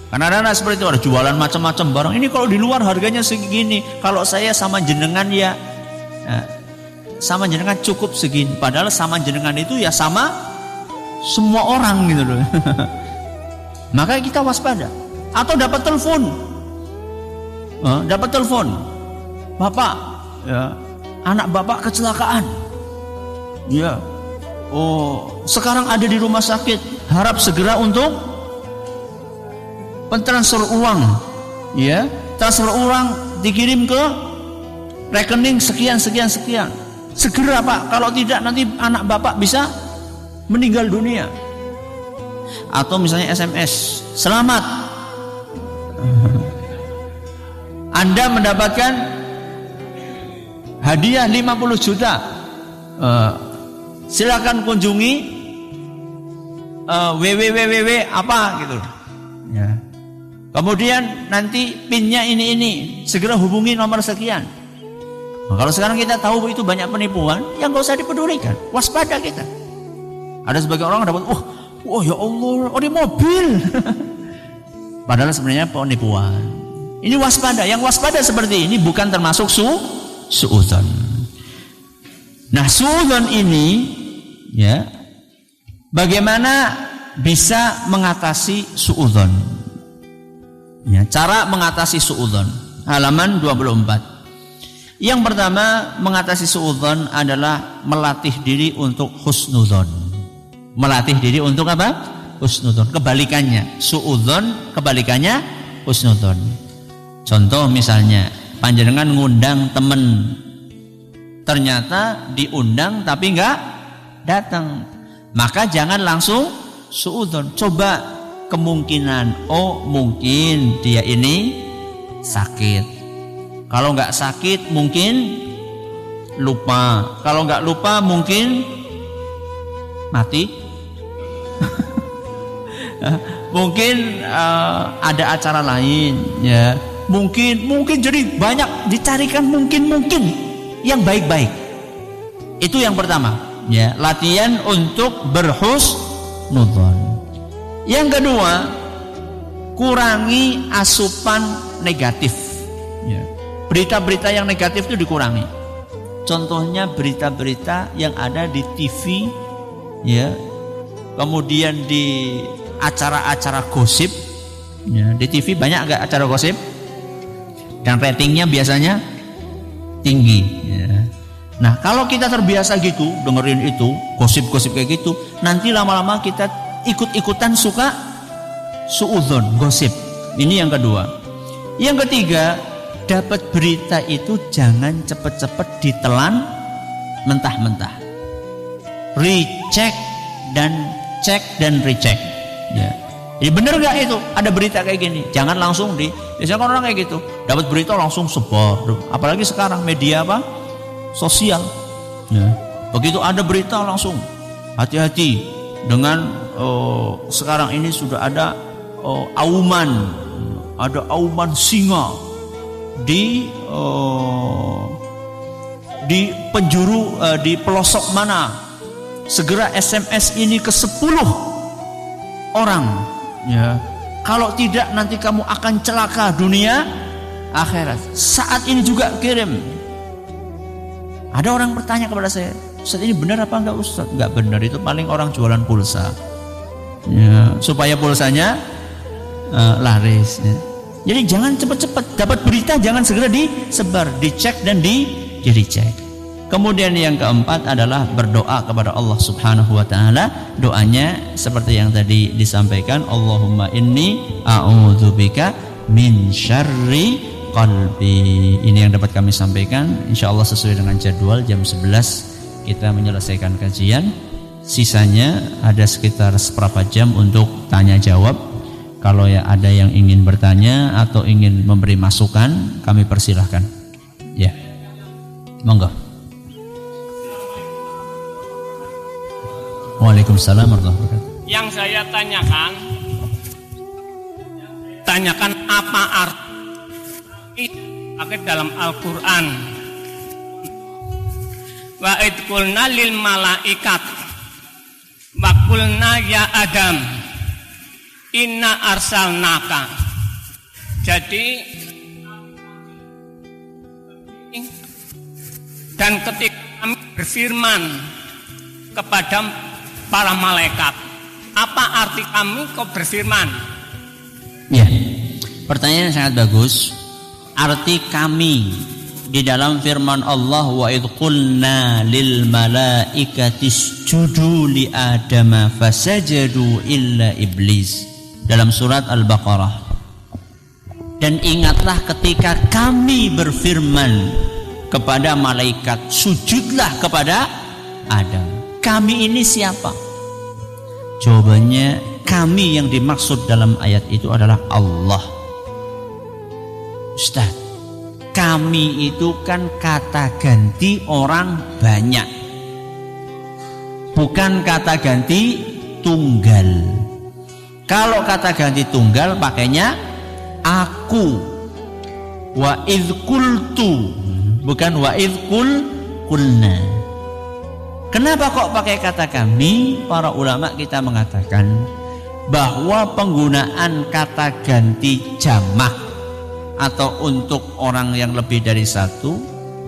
Karena ada seperti itu, ada jualan macam-macam barang. Ini kalau di luar harganya segini, kalau saya sama jenengan ya, sama jenengan cukup segini. Padahal sama jenengan itu ya sama semua orang gitu loh. Maka kita waspada. Atau dapat telepon, Bapak, ya, anak Bapak kecelakaan, ya, sekarang ada di rumah sakit, harap segera untuk pentransfer uang, ya, transfer uang dikirim ke rekening sekian. Segera Pak, kalau tidak nanti anak Bapak bisa meninggal dunia. Atau misalnya SMS, selamat, Anda mendapatkan hadiah 50 juta. Silakan kunjungi www apa gitu. Ya. Kemudian nanti pinnya ini, segera hubungi nomor sekian. Nah, kalau sekarang kita tahu itu banyak penipuan, yang gak usah dipedulikan, waspada kita. Ada sebagian orang dapat, ya Allah, di mobil. Padahal sebenarnya penipuan. Ini waspada. Yang waspada seperti ini bukan termasuk suudzon. Nah, suudzon ini, ya, bagaimana bisa mengatasi suudzon? Ya, cara mengatasi suudzon. Halaman 24. Yang pertama, mengatasi suudzon adalah melatih diri untuk husnudzon. Melatih diri untuk apa? Husnudzon. Kebalikannya, suudzon kebalikannya husnudzon. Contoh misalnya, panjenengan ngundang temen, ternyata diundang tapi enggak datang, maka jangan langsung suudzon. Coba kemungkinan, mungkin dia ini sakit. Kalau enggak sakit mungkin lupa. Kalau enggak lupa mungkin mati. Mungkin ada acara lain, ya. Mungkin jadi banyak dicarikan mungkin yang baik-baik. Itu yang pertama, ya, latihan untuk berhusnudzon. Yang kedua, kurangi asupan negatif, ya. Berita-berita yang negatif itu dikurangi. Contohnya berita-berita yang ada di TV, ya, kemudian di acara-acara gosip, ya. Di TV banyak nggak acara gosip? Dan ratingnya biasanya tinggi, ya. Nah, kalau kita terbiasa gitu dengerin itu gosip-gosip kayak gitu, nanti lama-lama kita ikut-ikutan suka suudzon, gosip. Ini yang kedua. Yang ketiga, dapat berita itu jangan cepet-cepet ditelan mentah-mentah. Cek dan recheck, ya. Jadi benar nggak itu? Ada berita kayak gini, jangan langsung biasanya kan orang kayak gitu, dapat berita langsung sebar. Apalagi sekarang media apa? Sosial. Ya. Begitu ada berita langsung hati-hati dengan sekarang ini sudah ada auman singa di penjuru di pelosok mana. Segera SMS ini ke 10 orang. Ya, kalau tidak nanti kamu akan celaka dunia akhirat. Saat ini juga kirim. Ada orang bertanya kepada saya, Ustaz ini benar apa enggak Ustaz? Enggak benar, itu paling orang jualan pulsa. Ya, supaya pulsanya laris. Ya. Jadi jangan cepat-cepat dapat berita, jangan segera disebar, dicek dan di-recheck. Kemudian yang keempat adalah berdoa kepada Allah Subhanahu wa taala. Doanya seperti yang tadi disampaikan, Allahumma inni a'udzubika min syarri qalbi. Ini yang dapat kami sampaikan. Insyaallah sesuai dengan jadwal jam 11 kita menyelesaikan kajian. Sisanya ada sekitar seperempat jam untuk tanya jawab. Kalau ya ada yang ingin bertanya atau ingin memberi masukan, kami persilahkan. Ya. Monggo. Waalaikumsalam warahmatullahi wabarakatuh. Yang saya tanyakan apa arti dalam Al-Quran. Wa id qulna lil malaikat wa qulna ya Adam inna arsalnaka. Jadi dan ketika kami berfirman kepada para malaikat, apa arti kami kok berfirman? Ya, pertanyaan sangat bagus. Arti kami di dalam firman Allah, wa idh qulna lil malaikati isjudu li adama fasajadu illa iblis, dalam surat Al-Baqarah. Dan ingatlah ketika kami berfirman kepada malaikat, sujudlah kepada Adam. Kami ini siapa? Jawabannya, kami yang dimaksud dalam ayat itu adalah Allah. Ustaz, kami itu kan kata ganti orang banyak, bukan kata ganti tunggal. Kalau kata ganti tunggal pakainya aku. Wa idh qultu, bukan wa idh qulna. Kenapa kok pakai kata kami? Para ulama kita mengatakan bahwa penggunaan kata ganti jamak atau untuk orang yang lebih dari satu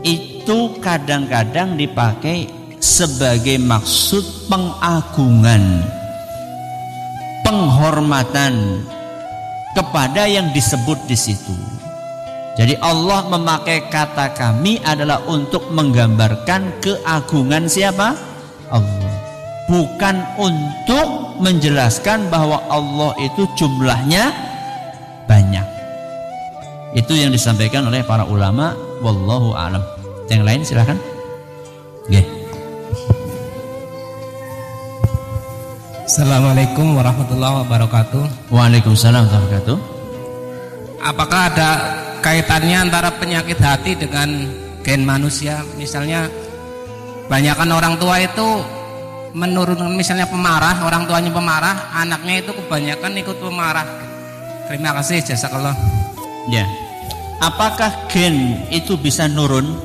itu kadang-kadang dipakai sebagai maksud pengagungan, penghormatan kepada yang disebut di situ. Jadi Allah memakai kata kami adalah untuk menggambarkan keagungan siapa? Allah. Bukan untuk menjelaskan bahwa Allah itu jumlahnya banyak. Itu yang disampaikan oleh para ulama. Wallahu a'lam. Yang lain silakan. Nggih. Assalamualaikum warahmatullahi wabarakatuh. Waalaikumsalam warahmatullahi wabarakatuh. Apakah ada kaitannya antara penyakit hati dengan gen manusia? Misalnya banyakkan orang tua itu menurunkan, misalnya pemarah, orang tuanya pemarah, anaknya itu kebanyakan ikut pemarah. Terima kasih, jazakallah. Ya. Apakah gen itu bisa nurun?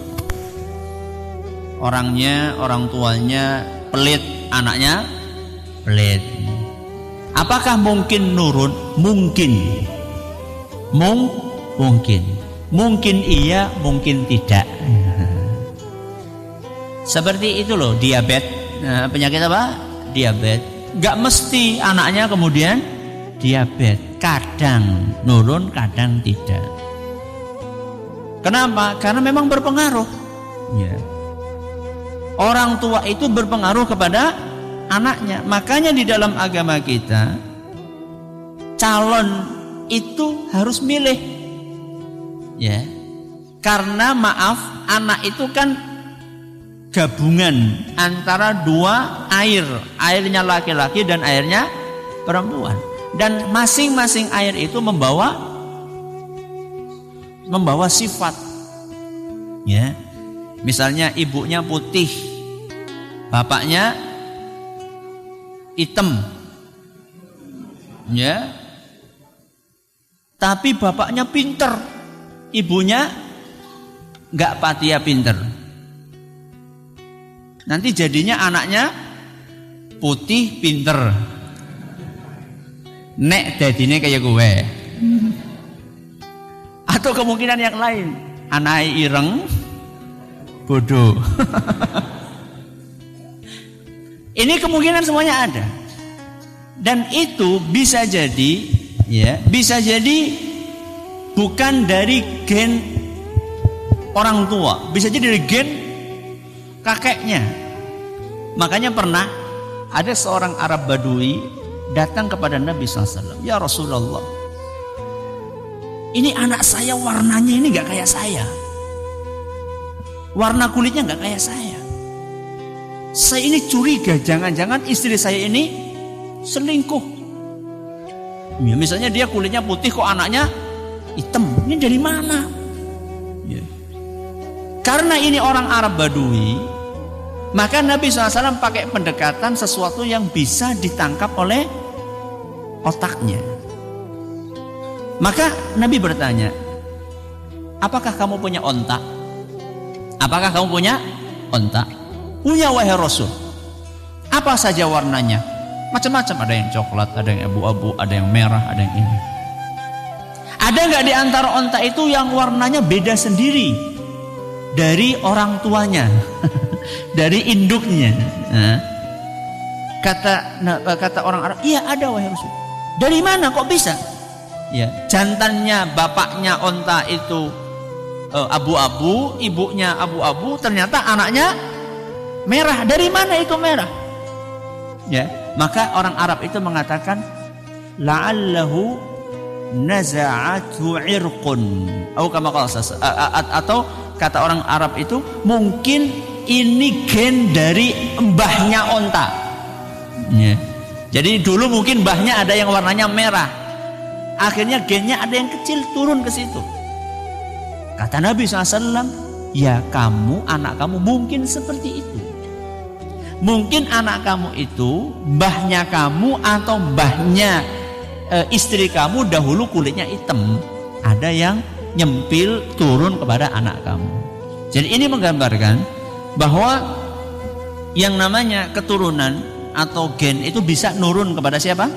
Orangnya, orang tuanya pelit, anaknya pelit. Apakah mungkin nurun? Mungkin. Mungkin. Mungkin iya, mungkin tidak. Seperti itu loh, diabetes. Nah, penyakit apa? Diabetes. Gak mesti anaknya kemudian diabetes. Kadang nurun, kadang tidak. Kenapa? Karena memang berpengaruh. Ya. Orang tua itu berpengaruh kepada anaknya. Makanya di dalam agama kita, calon itu harus milih. Ya. Karena maaf, anak itu kan gabungan antara dua air. Airnya laki-laki dan airnya perempuan. Dan masing-masing air itu membawa sifat. Ya. Misalnya ibunya putih, bapaknya hitam. Ya. Tapi bapaknya pinter, ibunya enggak patia pinter. Nanti jadinya anaknya putih pinter. Nek dadine kayak gue. Atau kemungkinan yang lain, anaknya ireng bodoh. Ini kemungkinan semuanya ada. Dan itu bisa jadi, ya, bisa jadi bukan dari gen orang tua, bisa jadi dari gen kakeknya. Makanya pernah ada seorang Arab Badui datang kepada Nabi SAW. Ya Rasulullah, ini anak saya warnanya ini gak kayak saya, warna kulitnya gak kayak saya. Saya ini curiga, jangan-jangan istri saya ini selingkuh. Ya, misalnya dia kulitnya putih kok anaknya hitam, ini dari mana? Ya. Karena ini orang Arab Badui, maka Nabi SAW pakai pendekatan sesuatu yang bisa ditangkap oleh otaknya. Maka Nabi bertanya, apakah kamu punya onta? Apakah kamu punya onta? Punya, wahai Rasul. Apa saja warnanya? Macam-macam, ada yang coklat, ada yang abu-abu, ada yang merah, ada yang ini. Ada nggak di antara onta itu yang warnanya beda sendiri dari orang tuanya, dari induknya? Kata orang Arab, iya ada, wahai Rasul. Dari mana kok bisa? Ya, jantannya bapaknya onta itu abu-abu, ibunya abu-abu, ternyata anaknya merah. Dari mana itu merah? Ya, maka orang Arab itu mengatakan la'allahu naza'atu irqun atau kata orang Arab itu mungkin ini gen dari mbahnya onta. Ya. Jadi dulu mungkin mbahnya ada yang warnanya merah, akhirnya gennya ada yang kecil turun ke situ. Kata Nabi SAW, ya kamu, anak kamu mungkin seperti itu. Mungkin anak kamu itu mbahnya kamu atau mbahnya istri kamu dahulu kulitnya hitam, ada yang nyempil turun kepada anak kamu. Jadi ini menggambarkan bahwa yang namanya keturunan atau gen itu bisa nurun kepada siapa?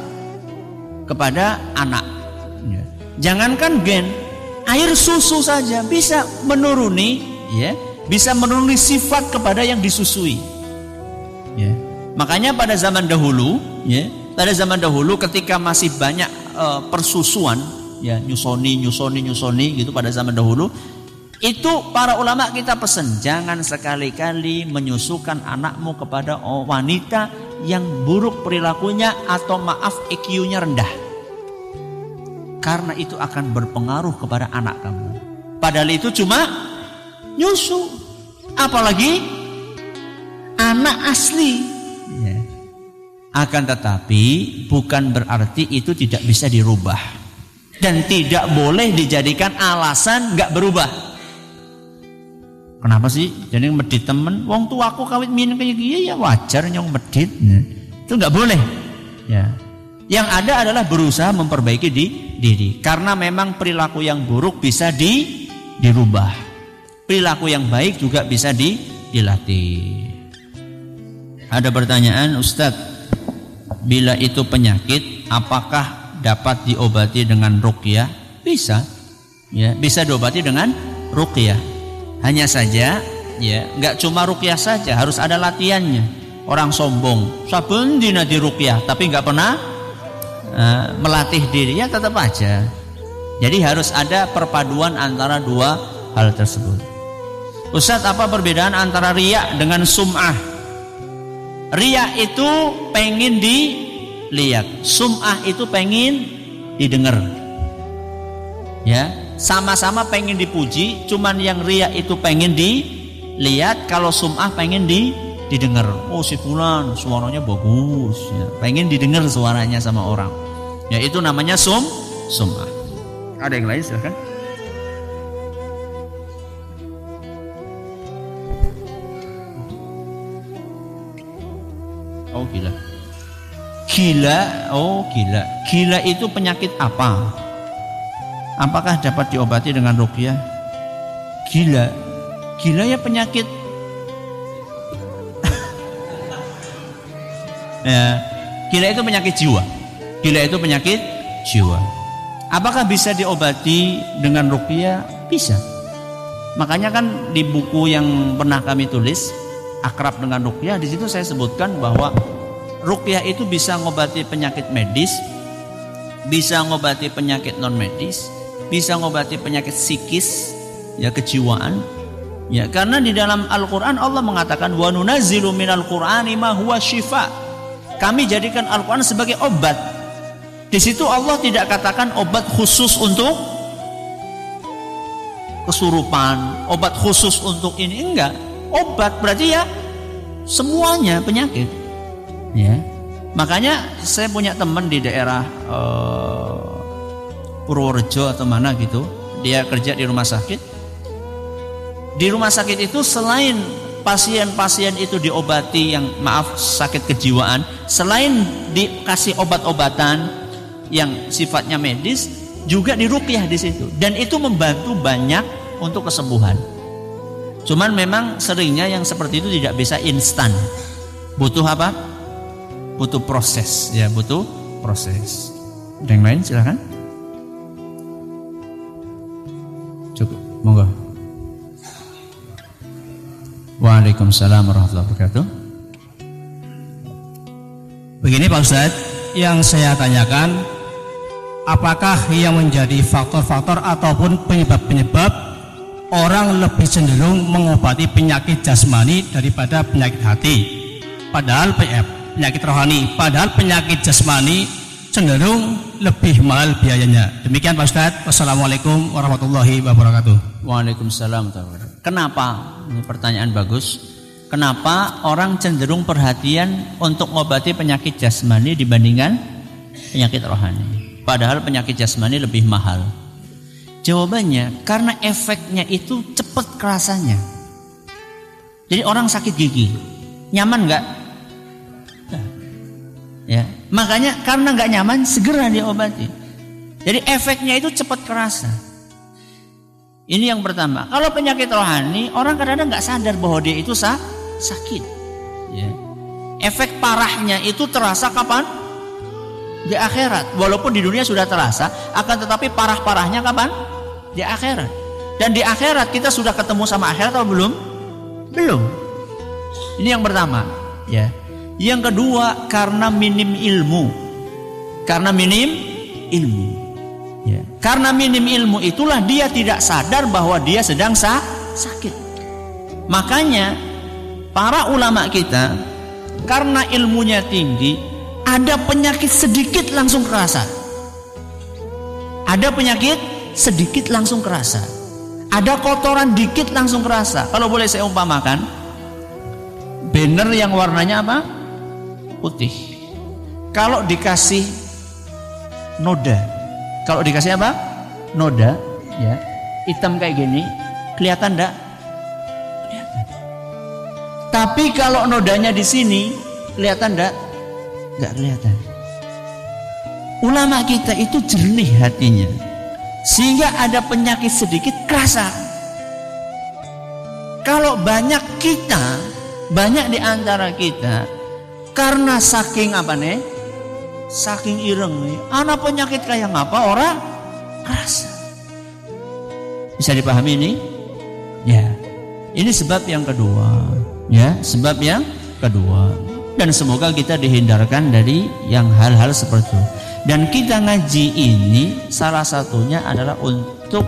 Kepada anak. Jangankan gen, air susu saja bisa menuruni, ya, bisa menuruni sifat kepada yang disusui. Ya. Makanya pada zaman dahulu, ya, pada zaman dahulu ketika masih banyak persusuan, ya, nyusoni gitu pada zaman dahulu, itu para ulama kita pesan jangan sekali-kali menyusukan anakmu kepada wanita yang buruk perilakunya atau maaf IQ-nya rendah, karena itu akan berpengaruh kepada anak kamu. Padahal itu cuma nyusu, apalagi anak asli. Ya. Akan tetapi bukan berarti itu tidak bisa dirubah dan tidak boleh dijadikan alasan nggak berubah. Kenapa sih? Jadi medit temen, wong tua aku kawin minum kayak gini, ya wajar nyong medit. Itu nggak boleh. Ya. Yang ada adalah berusaha memperbaiki diri, karena memang perilaku yang buruk bisa dirubah. Perilaku yang baik juga bisa dilatih. Ada pertanyaan, Ustadz, bila itu penyakit, apakah dapat diobati dengan ruqyah? Bisa, ya, bisa diobati dengan ruqyah. Hanya saja, ya, nggak cuma ruqyah saja, harus ada latihannya. Orang sombong, saben dina di ruqyah, tapi nggak pernah melatih diri, ya tetap aja. Jadi harus ada perpaduan antara dua hal tersebut. Ustadz, apa perbedaan antara riya dengan sum'ah? Riya itu pengen dilihat, sum'ah itu pengen didengar. Ya, sama-sama pengen dipuji, cuman yang riya itu pengen dilihat, kalau sum'ah pengen didengar. Oh, si fulan suaranya bagus, ya, pengen didengar suaranya sama orang. Ya, itu namanya sum'ah. Ada yang lain silahkan. Oh gila. Gila itu penyakit apa? Apakah dapat diobati dengan ruqyah? Gila ya penyakit. Ya, gila itu penyakit jiwa. Apakah bisa diobati dengan ruqyah? Bisa. Makanya kan di buku yang pernah kami tulis, Akrab dengan Ruqyah, di situ saya sebutkan bahwa ruqyah itu bisa ngobati penyakit medis, bisa ngobati penyakit non medis, bisa ngobati penyakit psikis, ya kejiwaan. Ya, karena di dalam Al-Qur'an Allah mengatakan wa nunazzilu minal Qur'ani ma huwa syifa. Kami jadikan Al-Qur'an sebagai obat. Di situ Allah tidak katakan obat khusus untuk kesurupan, obat khusus untuk ini, enggak. Obat berarti ya semuanya penyakit. Ya. Makanya saya punya teman di daerah Purworejo atau mana gitu. Dia kerja di rumah sakit. Di rumah sakit itu selain pasien-pasien itu diobati yang sakit kejiwaan, selain dikasih obat-obatan yang sifatnya medis, juga diruqyah di situ. Dan itu membantu banyak untuk kesembuhan. Cuman memang seringnya yang seperti itu tidak bisa instan. Butuh apa? Butuh proses, ya, butuh proses. Ada yang lain silakan. Cukup, monggo. Waalaikumsalam warahmatullahi wabarakatuh. Begini Pak Ustadz, yang saya tanyakan, apakah yang menjadi faktor-faktor ataupun penyebab-penyebab orang lebih cenderung mengobati penyakit jasmani daripada penyakit hati? Padahal penyakit rohani, padahal penyakit jasmani cenderung lebih mahal biayanya. Demikian Pak Ustadz. Wassalamualaikum warahmatullahi wabarakatuh. Waalaikumsalam. Kenapa? Ini pertanyaan bagus. Kenapa orang cenderung perhatian untuk mengobati penyakit jasmani dibandingkan penyakit rohani? Padahal penyakit jasmani lebih mahal. Jawabannya, karena efeknya itu cepat kerasanya. Jadi orang sakit gigi, nyaman nggak? Ya, makanya karena nggak nyaman, segera diobati. Jadi efeknya itu cepat kerasa. Ini yang pertama. Kalau penyakit rohani, orang kadang-kadang nggak sadar bahwa dia itu sakit. Ya. Efek parahnya itu terasa kapan? Di akhirat. Walaupun di dunia sudah terasa, akan tetapi parah-parahnya kapan? Di akhirat. Dan di akhirat kita sudah ketemu sama akhirat atau belum? Belum. Ini yang pertama, ya. Yang kedua, karena minim ilmu. Karena minim ilmu. Ya. Karena minim ilmu itulah dia tidak sadar bahwa dia sedang sakit. Makanya para ulama kita, karena ilmunya tinggi, ada penyakit sedikit langsung kerasa. Ada penyakit sedikit langsung kerasa. Ada kotoran dikit langsung kerasa. Kalau boleh saya umpamakan, banner yang warnanya apa? Putih. Kalau dikasih noda, kalau dikasih apa? Noda, ya, hitam kayak gini, kelihatan enggak? Kelihatan. Tapi kalau nodanya di sini, kelihatan enggak? Enggak kelihatan. Ulama kita itu jernih hatinya, sehingga ada penyakit sedikit kerasa. Kalau banyak di antara kita, karena saking apa nih? Saking ireng nih, anak penyakit kayak ngapa orang kerasa. Bisa dipahami ini? Ya. Ini sebab yang kedua, ya, sebab yang kedua. Dan semoga kita dihindarkan dari yang hal-hal seperti itu. Dan kita ngaji ini salah satunya adalah untuk,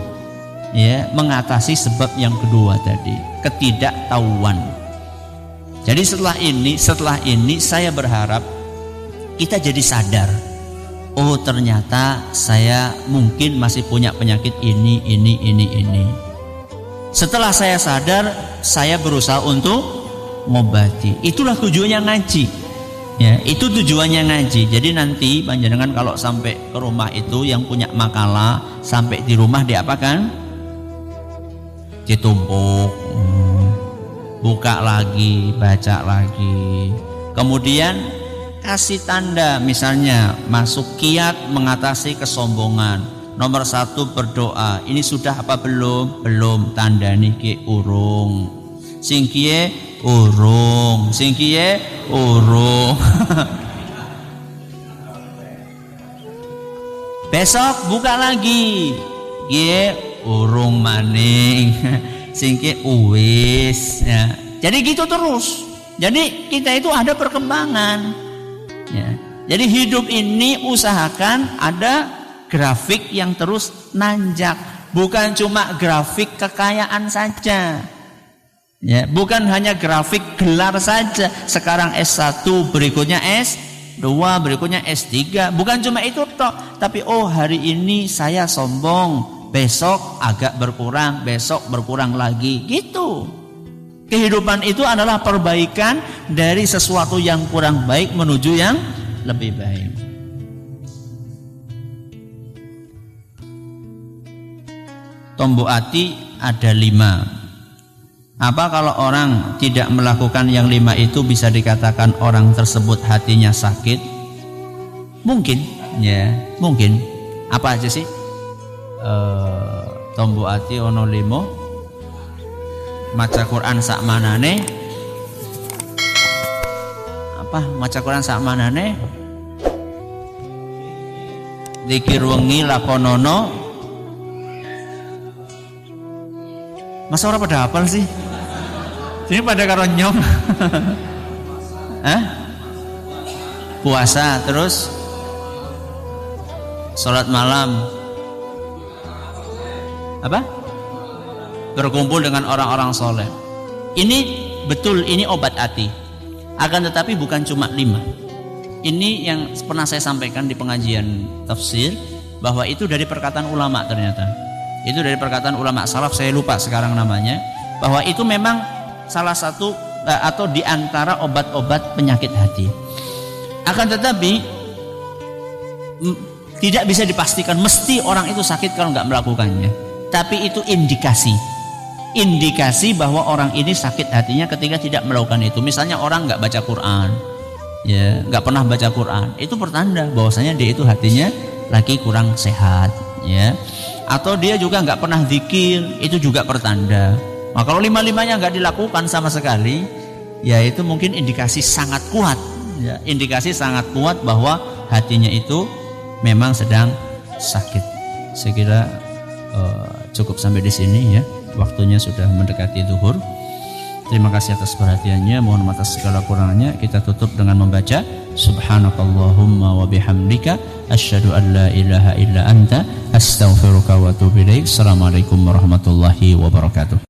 ya, mengatasi sebab yang kedua tadi, ketidaktahuan. Jadi setelah ini saya berharap kita jadi sadar, oh ternyata saya mungkin masih punya penyakit ini. Setelah saya sadar, saya berusaha untuk ngobati. Itulah tujuannya ngaji. Ya, itu tujuannya ngaji. Jadi nanti panjenengan kalau sampai ke rumah itu yang punya makalah sampai di rumah diapakan? Ditumpuk, buka lagi, baca lagi. Kemudian kasih tanda, misalnya masuk kiat mengatasi kesombongan. Nomor 1 berdoa. Ini sudah apa belum? Belum. Tanda niki urung. Sing kiye urung, sing kiye urung. Besok buka lagi. Kiye urung maning. Sing kiye uwis ya. Jadi gitu terus. Jadi kita itu ada perkembangan. Ya. Jadi hidup ini usahakan ada grafik yang terus nanjak, bukan cuma grafik kekayaan saja. Ya, bukan hanya grafik gelar saja. Sekarang S1, berikutnya S2, berikutnya S3. Bukan cuma itu toh, tapi hari ini saya sombong, besok agak berkurang, besok berkurang lagi, gitu. Kehidupan itu adalah perbaikan dari sesuatu yang kurang baik menuju yang lebih baik. Tombok hati ada 5. Apa kalau orang tidak melakukan yang 5 itu bisa dikatakan orang tersebut hatinya sakit? Mungkin, ya, mungkin. Apa aja sih? Tombok hati ono 5. Maca Quran sak manane. Apa? Maca Quran sak manane? Zikir wengi lakonono. Masa orang pada hafal sih? Ini pada karo nyong. Puasa, terus sholat malam. Apa? Berkumpul dengan orang-orang soleh. Ini betul, ini obat hati. Akan tetapi bukan cuma 5. Ini yang pernah saya sampaikan di pengajian tafsir, bahwa itu dari perkataan ulama ternyata. Itu dari perkataan ulama salaf, saya lupa sekarang namanya, bahwa itu memang salah satu atau di antara obat-obat penyakit hati. Akan tetapi tidak bisa dipastikan mesti orang itu sakit kalau nggak melakukannya. Tapi itu indikasi bahwa orang ini sakit hatinya ketika tidak melakukan itu. Misalnya orang nggak baca Quran, ya, nggak pernah baca Quran, itu pertanda bahwasanya dia itu hatinya lagi kurang sehat, ya. Atau dia juga nggak pernah zikir, itu juga pertanda. Nah, kalau 5-5-nya nggak dilakukan sama sekali, ya itu mungkin indikasi sangat kuat, ya, indikasi sangat kuat bahwa hatinya itu memang sedang sakit. Saya kira cukup sampai di sini, ya. Waktunya sudah mendekati zuhur. Terima kasih atas perhatiannya. Mohon maaf atas segala kurangnya. Kita tutup dengan membaca Subhanakallahumma wa bihamdika asyhadu an la ilaha illa anta astaghfiruka wa atubu ilaik. Assalamualaikum warahmatullahi wabarakatuh.